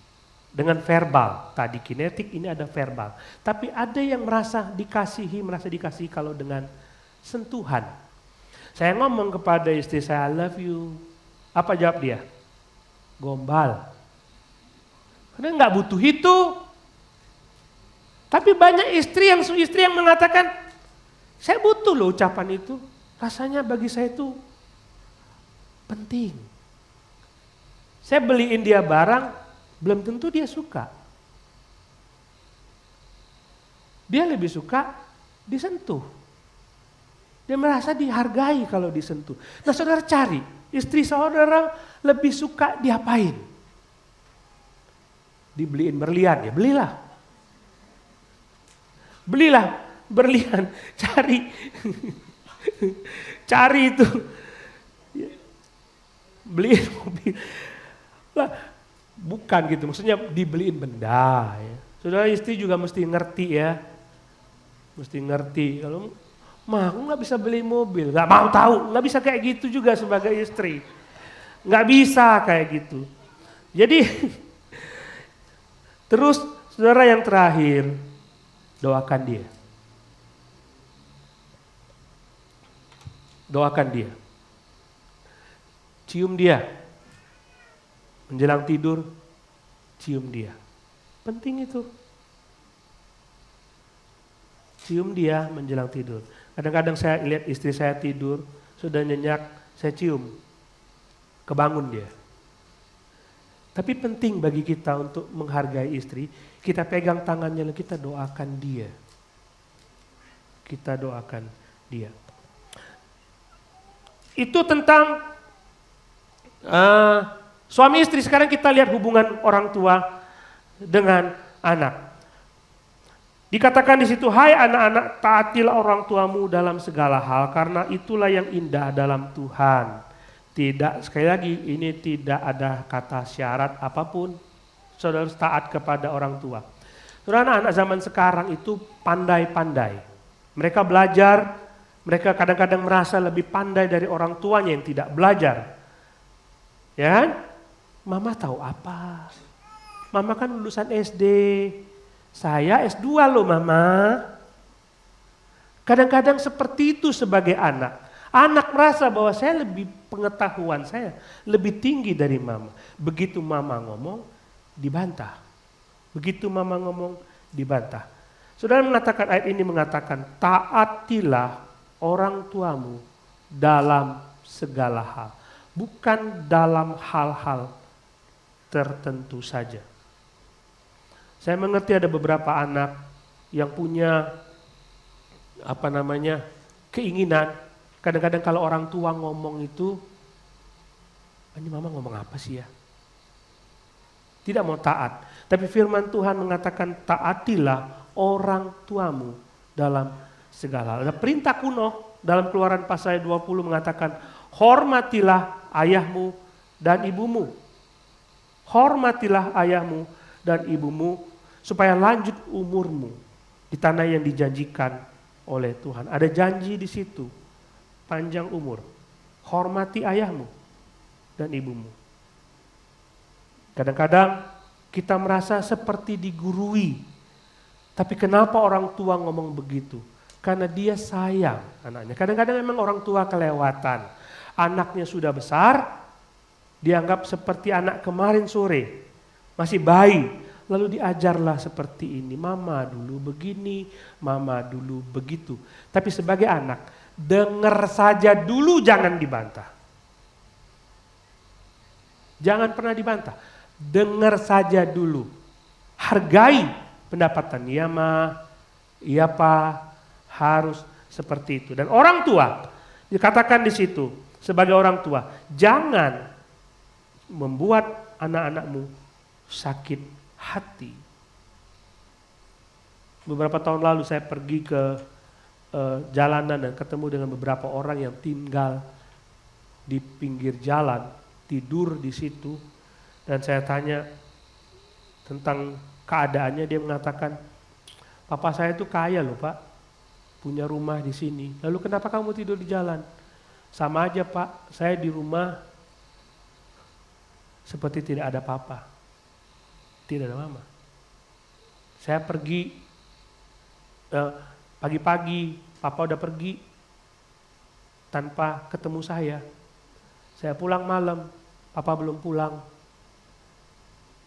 dengan verbal. Tadi kinetik, ini ada verbal. Tapi ada yang merasa dikasihi kalau dengan sentuhan. Saya ngomong kepada istri saya, I love you. Apa jawab dia? Gombal. Karena nggak butuh itu. Tapi banyak istri yang mengatakan, saya butuh loh ucapan itu. Rasanya bagi saya itu penting. Saya beliin dia barang, belum tentu dia suka. Dia lebih suka disentuh. Dia merasa dihargai kalau disentuh. Nah saudara cari, istri saudara lebih suka diapain? Dibeliin berlian, ya belilah. Belilah berlian, cari. Cari itu. Beliin mobil. Lah, bukan gitu, maksudnya dibeliin benda ya. Saudara istri juga mesti ngerti ya. Mesti ngerti, kalau aku gak bisa beli mobil, gak mau tahu, gak bisa kayak gitu juga sebagai istri. Gak bisa kayak gitu. Jadi, terus saudara yang terakhir, doakan dia. Doakan dia. Cium dia. Menjelang tidur, cium dia. Penting itu. Cium dia menjelang tidur. Kadang-kadang saya lihat istri saya tidur, sudah nyenyak, saya cium. Kebangun dia. Tapi penting bagi kita untuk menghargai istri, kita pegang tangannya dan kita doakan dia. Kita doakan dia. Itu tentang suami istri. Sekarang kita lihat hubungan orang tua dengan anak. Dikatakan di situ, hai anak-anak, taatilah orang tuamu dalam segala hal, karena itulah yang indah dalam Tuhan. Tidak, sekali lagi, ini tidak ada kata syarat apapun. Saudara harus taat kepada orang tua. Saudara, anak-anak zaman sekarang itu pandai-pandai. Mereka belajar, mereka kadang-kadang merasa lebih pandai dari orang tuanya yang tidak belajar. Ya kan? Mama tahu apa? Mama kan lulusan SD. Saya S2 loh mama. Kadang-kadang seperti itu sebagai anak. Anak merasa bahwa saya lebih pengetahuan saya lebih tinggi dari mama. Begitu mama ngomong, dibantah. Begitu mama ngomong, dibantah. Saudara mengatakan, ayat ini mengatakan, taatilah orang tuamu dalam segala hal. Bukan dalam hal-hal tertentu saja. Saya mengerti ada beberapa anak yang punya keinginan. Kadang-kadang kalau orang tua ngomong itu, ini mama ngomong apa sih ya? Tidak mau taat. Tapi firman Tuhan mengatakan taatilah orang tuamu dalam segala hal. Ada perintah kuno dalam Keluaran pasal 20 mengatakan hormatilah ayahmu dan ibumu. Hormatilah ayahmu dan ibumu supaya lanjut umurmu di tanah yang dijanjikan oleh Tuhan. Ada janji di situ, panjang umur. Hormati ayahmu dan ibumu. Kadang-kadang kita merasa seperti digurui. Tapi kenapa orang tua ngomong begitu? Karena dia sayang anaknya. Kadang-kadang memang orang tua kelewatan. Anaknya sudah besar, dianggap seperti anak kemarin sore. Masih bayi. Lalu diajarlah seperti ini, mama dulu begini, mama dulu begitu. Tapi sebagai anak, dengar saja dulu, jangan dibantah. Jangan pernah dibantah, dengar saja dulu. Hargai pendapatan, iya ma, iya pa, harus seperti itu. Dan orang tua, dikatakan di situ, sebagai orang tua, jangan membuat anak-anakmu sakit hati. Beberapa tahun lalu saya pergi ke jalanan dan ketemu dengan beberapa orang yang tinggal di pinggir jalan, tidur di situ, dan saya tanya tentang keadaannya. Dia mengatakan, papa saya itu kaya loh Pak, punya rumah di sini. Lalu kenapa kamu tidur di jalan? Sama aja Pak, saya di rumah seperti tidak ada papa, tidak ada mama. Saya pergi pagi-pagi, papa udah pergi tanpa ketemu saya. Saya pulang malam, papa belum pulang,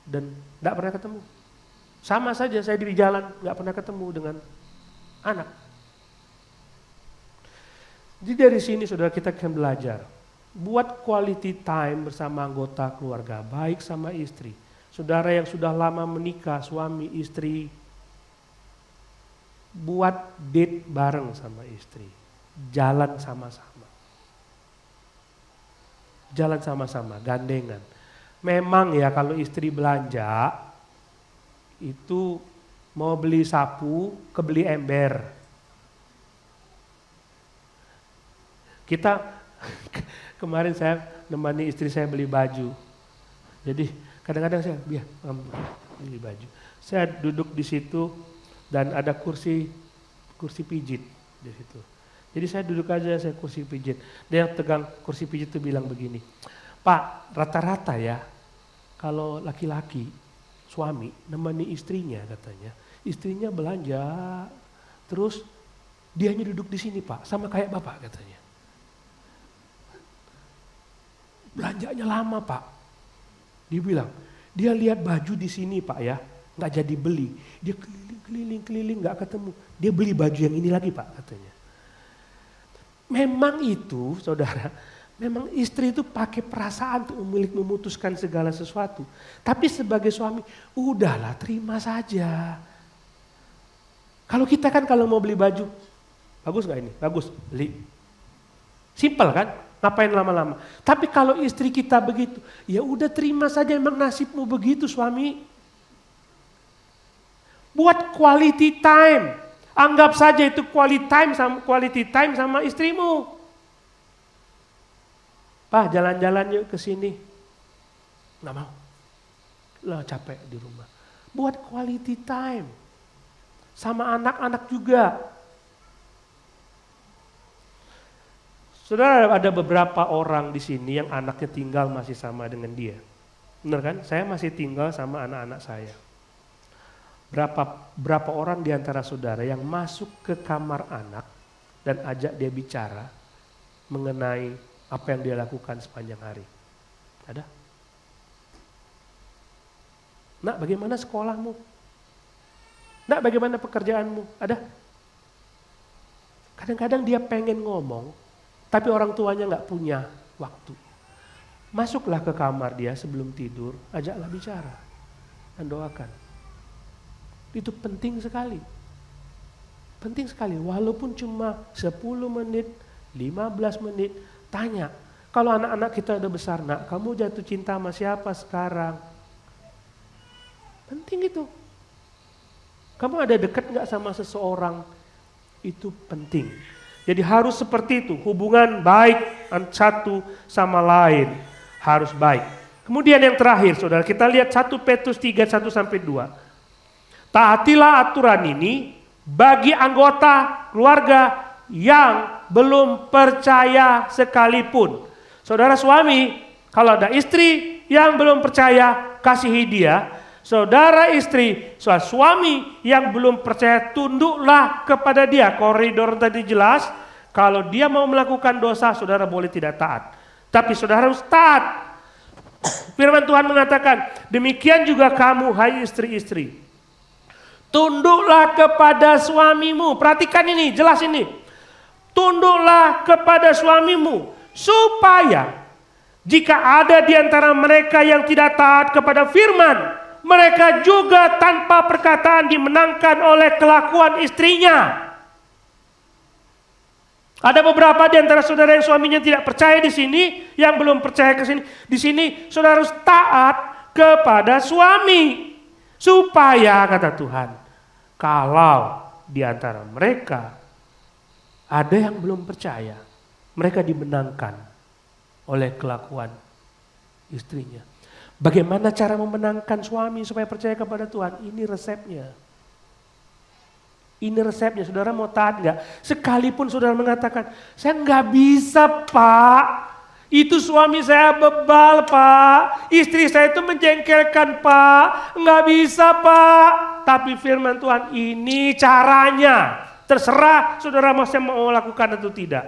dan tidak pernah ketemu. Sama saja saya di jalan, nggak pernah ketemu dengan anak. Jadi dari sini saudara kita akan belajar, buat quality time bersama anggota keluarga, baik sama istri. Saudara yang sudah lama menikah, suami, istri, buat date bareng sama istri. Jalan sama-sama. Jalan sama-sama, gandengan. Memang ya kalau istri belanja, itu mau beli sapu, kebeli ember. Kita kemarin saya nemani istri saya beli baju. Jadi kadang-kadang saya beli baju. Saya duduk di situ dan ada kursi pijit di situ. Jadi saya duduk aja, saya kursi pijit. Dia tegang kursi pijit itu bilang begini, Pak, rata-rata ya kalau laki-laki suami nemani istrinya katanya, istrinya belanja, terus dianya duduk di sini Pak, sama kayak Bapak katanya. Belanjanya lama Pak. Dia bilang, dia lihat baju di sini Pak ya, nggak jadi beli. Dia keliling nggak ketemu. Dia beli baju yang ini lagi Pak katanya. Memang itu saudara, memang istri itu pakai perasaan untuk memutuskan segala sesuatu. Tapi sebagai suami, udahlah terima saja. Kalau kita kan kalau mau beli baju, bagus nggak ini? Bagus, beli. Simpel kan? Ngapain lama-lama? Tapi kalau istri kita begitu, ya udah terima saja, emang nasibmu begitu suami. Buat quality time. Anggap saja itu quality time sama istrimu. Pak, jalan-jalan yuk ke sini. Nggak mau. Lah capek di rumah. Buat quality time. Sama anak-anak juga. Saudara, ada beberapa orang di sini yang anaknya tinggal masih sama dengan dia. Benar kan? Saya masih tinggal sama anak-anak saya. Berapa orang di antara saudara yang masuk ke kamar anak dan ajak dia bicara mengenai apa yang dia lakukan sepanjang hari? Ada? Nak, bagaimana sekolahmu? Nak, bagaimana pekerjaanmu? Ada? Kadang-kadang dia pengen ngomong, tapi orang tuanya nggak punya waktu. Masuklah ke kamar dia sebelum tidur, ajaklah bicara dan doakan. Itu penting sekali. Penting sekali, walaupun cuma 10 menit, 15 menit, tanya. Kalau anak-anak kita udah besar, nak, kamu jatuh cinta sama siapa sekarang? Penting itu. Kamu ada dekat nggak sama seseorang? Itu penting. Jadi harus seperti itu, hubungan baik satu sama lain harus baik. Kemudian yang terakhir, saudara, kita lihat 1 Petrus 3, 1-2. Taatilah aturan ini bagi anggota keluarga yang belum percaya sekalipun. Saudara suami, kalau ada istri yang belum percaya, kasihi dia. Saudara istri, suami yang belum percaya, tunduklah kepada dia. Koridor tadi jelas, kalau dia mau melakukan dosa, saudara boleh tidak taat. Tapi saudara harus taat. Firman Tuhan mengatakan, demikian juga kamu, hai istri-istri. Tunduklah kepada suamimu. Perhatikan ini, jelas ini. Tunduklah kepada suamimu, supaya jika ada di antara mereka yang tidak taat kepada firman, mereka juga tanpa perkataan dimenangkan oleh kelakuan istrinya. Ada beberapa di antara saudara yang suaminya tidak percaya di sini, yang belum percaya ke sini. Di sini saudara harus taat kepada suami, supaya kata Tuhan, Kalau di antara mereka ada yang belum percaya, mereka dimenangkan oleh kelakuan istrinya. Bagaimana cara memenangkan suami supaya percaya kepada Tuhan? Ini resepnya. Ini resepnya. Saudara mau taat gak? Sekalipun saudara mengatakan, saya nggak bisa Pak. Itu suami saya bebal Pak. Istri saya itu menjengkelkan Pak. Nggak bisa Pak. Tapi firman Tuhan, ini caranya. Terserah saudara mau lakukan atau tidak.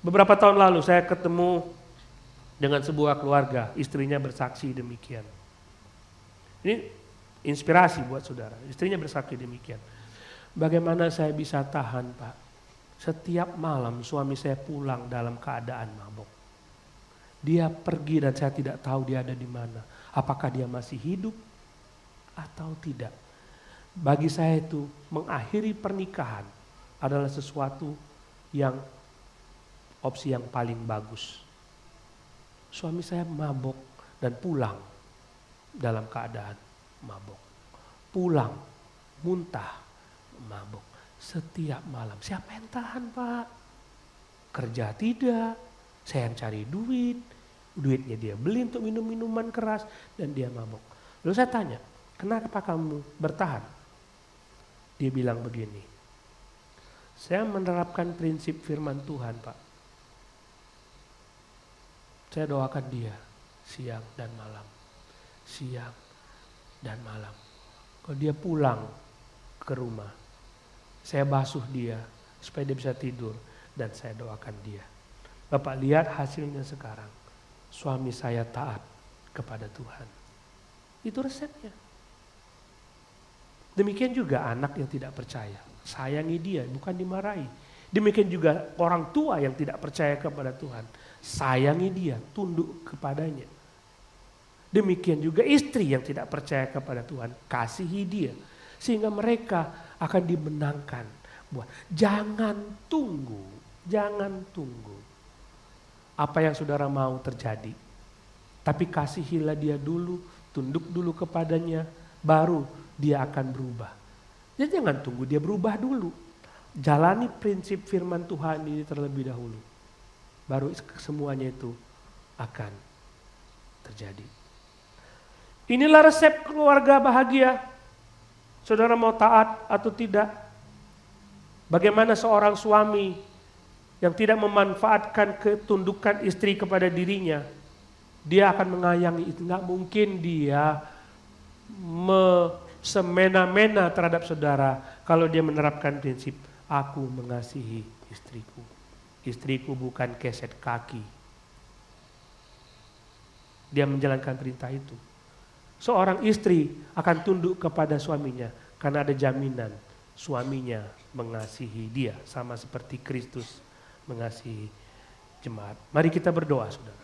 Beberapa tahun lalu saya ketemu dengan sebuah keluarga, istrinya bersaksi demikian. Ini inspirasi buat saudara, istrinya bersaksi demikian. Bagaimana saya bisa tahan Pak? Setiap malam suami saya pulang dalam keadaan mabuk. Dia pergi dan saya tidak tahu dia ada di mana. Apakah dia masih hidup atau tidak? Bagi saya itu mengakhiri pernikahan adalah sesuatu yang opsi yang paling bagus. Suami saya mabuk dan pulang dalam keadaan mabuk. Pulang, muntah, mabuk. Setiap malam. Siapa yang tahan Pak? Kerja tidak. Saya yang cari duit. Duitnya dia beli untuk minum-minuman keras. Dan dia mabuk. Lalu saya tanya, kenapa kamu bertahan? Dia bilang begini. Saya menerapkan prinsip firman Tuhan Pak. Saya doakan dia siang dan malam. Siang dan malam. Kalau dia pulang ke rumah, saya basuh dia supaya dia bisa tidur dan saya doakan dia. Bapak lihat hasilnya sekarang. Suami saya taat kepada Tuhan. Itu resepnya. Demikian juga anak yang tidak percaya. Sayangi dia, bukan dimarahi. Demikian juga orang tua yang tidak percaya kepada Tuhan. Sayangi dia, tunduk kepadanya. Demikian juga istri yang tidak percaya kepada Tuhan, kasihi dia. Sehingga mereka akan dimenangkan. Jangan tunggu. Apa yang saudara mau terjadi. Tapi kasihilah dia dulu, tunduk dulu kepadanya, baru dia akan berubah. Jadi jangan tunggu dia berubah dulu. Jalani prinsip firman Tuhan ini terlebih dahulu. Baru semuanya itu akan terjadi. Inilah resep keluarga bahagia. Saudara mau taat atau tidak? Bagaimana seorang suami yang tidak memanfaatkan ketundukan istri kepada dirinya, dia akan mengayangi itu. Nggak mungkin dia semena-mena terhadap saudara kalau dia menerapkan prinsip aku mengasihi istriku. Istriku bukan keset kaki. Dia menjalankan perintah itu. Seorang istri akan tunduk kepada suaminya karena ada jaminan suaminya mengasihi dia sama seperti Kristus mengasihi jemaat. Mari kita berdoa, saudara.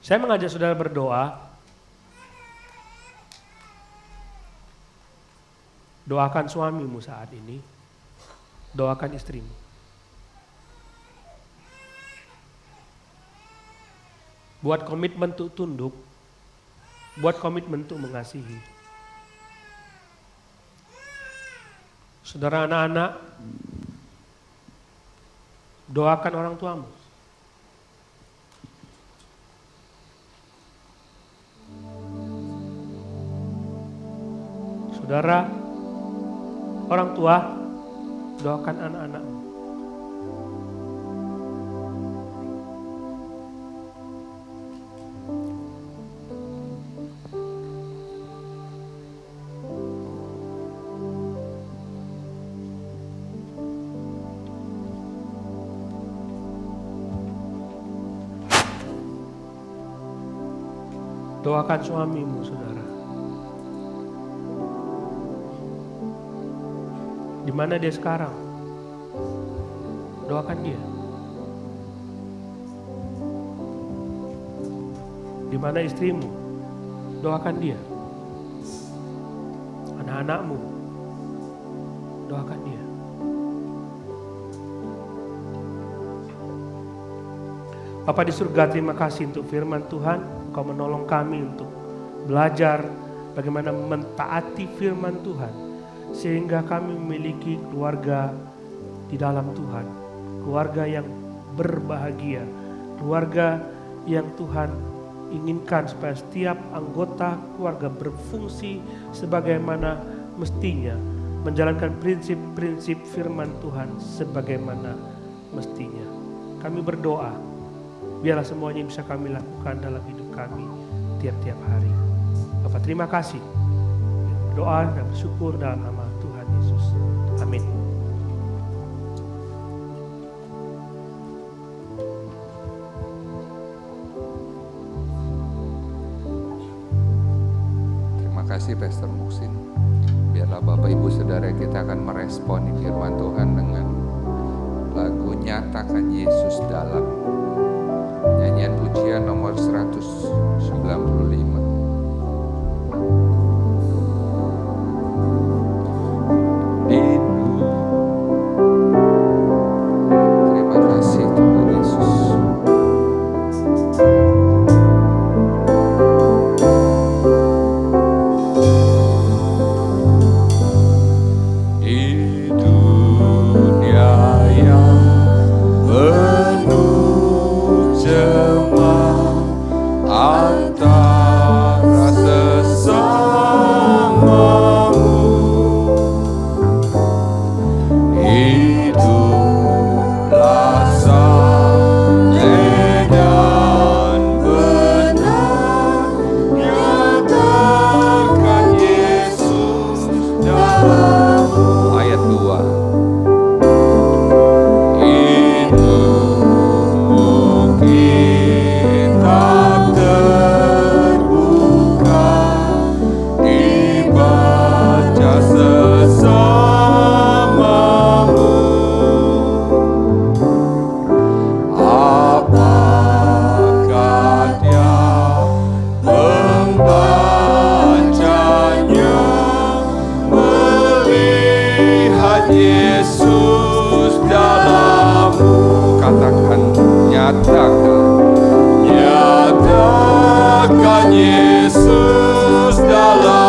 Saya mengajak saudara berdoa. Doakan suamimu saat ini. Doakan istrimu. Buat komitmen untuk tunduk. Buat komitmen untuk mengasihi. Saudara anak-anak, doakan orang tuamu. Saudara, orang tua, doakan anak-anakmu. Doakan suamimu, saudara. Di mana dia sekarang? Doakan dia. Di mana istrimu? Doakan dia. Anak-anakmu? Doakan dia. Bapa di surga, terima kasih untuk firman Tuhan. Engkau menolong kami untuk belajar bagaimana mentaati firman Tuhan, sehingga kami memiliki keluarga di dalam Tuhan, keluarga yang berbahagia, keluarga yang Tuhan inginkan supaya setiap anggota keluarga berfungsi sebagaimana mestinya, menjalankan prinsip-prinsip firman Tuhan sebagaimana mestinya. Kami berdoa, biarlah semuanya bisa kami lakukan dalam hidup kami tiap-tiap hari. Bapak, terima kasih. Berdoa dan bersyukur dalam nama Tuhan Yesus. Amin. Terima kasih Pastor Muksin. Biarlah Bapak Ibu Saudara kita akan meresponi firman Tuhan dengan lagu Nyatakan Yesus Dalam. Nyanyian pujian nomor 195. Terima kasih Tuhan Yesus. Di dunia yang penuh cemas antara sesamamu, hiduplah saleh dan benar, nyatakan Yesus dalammu. Ayat 2. Kitab terbuka, dibaca sesamamu. Apakah dia membacanya, melihat Yesus dalammu? Katakan nyatakan Nyatakan Yesus dalam